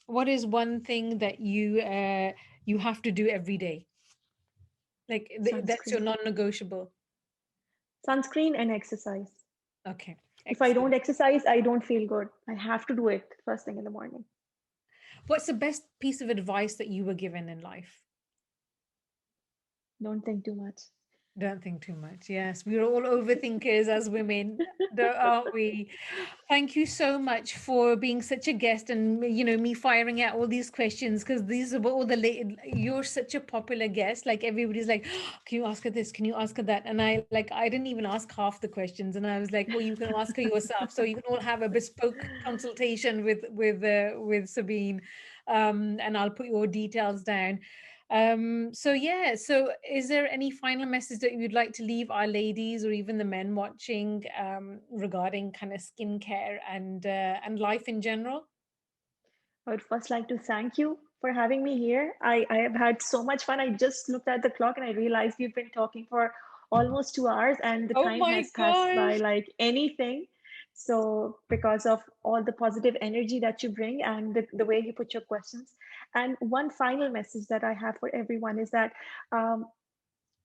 what is one thing that you have to do every day? Like that's your sunscreen, non-negotiable. sunscreen, and exercise. Okay, If I don't excellent. exercise, I don't feel good. I have to do it first thing in the morning. What's the best piece of advice that you were given in life? Don't think too much. Don't think too much. Yes, we're all overthinkers as women, aren't we? Thank you so much for being such a guest and me firing out all these questions because these are all the you're such a popular guest. Like everybody's like, can you ask her this? Can you ask her that? And I didn't even ask half the questions, and I was like, well, you can ask her yourself. So you can all have a bespoke consultation with Sabeen, and I'll put your details down. So yeah, so is there any final message that you'd like to leave our ladies or even the men watching regarding kind of skincare and life in general? I would first like to thank you for having me here. I have had so much fun. I just looked at the clock and I realized we've been talking for almost 2 hours and the Oh time my has passed by gosh. like anything. So, because of all the positive energy that you bring and the way you put your questions. And one final message that I have for everyone is that um,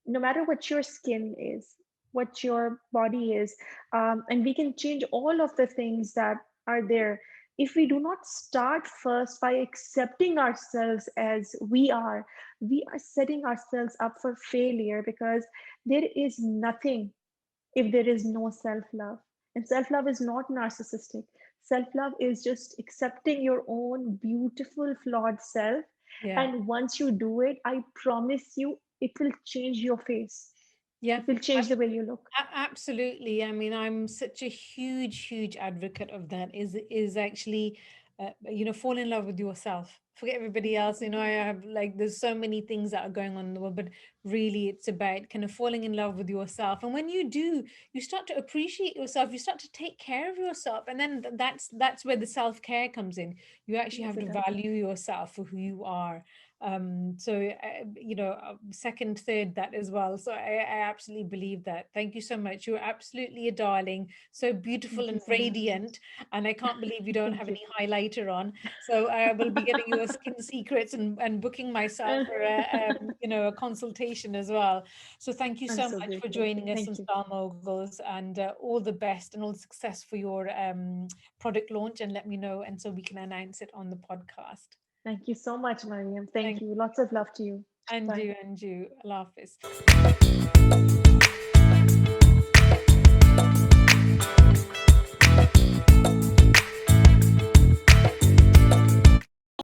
no matter what your skin is, what your body is, and we can change all of the things that are there. If we do not start first by accepting ourselves as we are setting ourselves up for failure because there is nothing if there is no self love. And self love is not narcissistic. Self love is just accepting your own beautiful, flawed self. Yeah. And once you do it, I promise you, it will change your face. Yeah. It will change the way you look. Absolutely. I mean, I'm such a huge advocate of that. Is actually, fall in love with yourself. Forget everybody else. I have like there's so many things that are going on in the world, but really, it's about kind of falling in love with yourself. And when you do, you start to appreciate yourself. You start to take care of yourself, and then that's where the self care comes in. You actually Yes, have it to does. value yourself for who you are. So second, third that as well. So I absolutely believe that. Thank you so much. You're absolutely a darling, so beautiful Thank you and so much. radiant, and I can't believe you don't Thank have you. any highlighter on. So I will be getting your skin secrets and booking myself for a consultation as well. So thank you I'm so so much for grateful. joining us on Thank you. Star Moguls, and all the best and all the success for your product launch, and let me know, and so we can announce it on the podcast. Thank you so much, Maryum. Thank Thank you. Lots of love to you. and Bye. you and you. Allah Hafiz.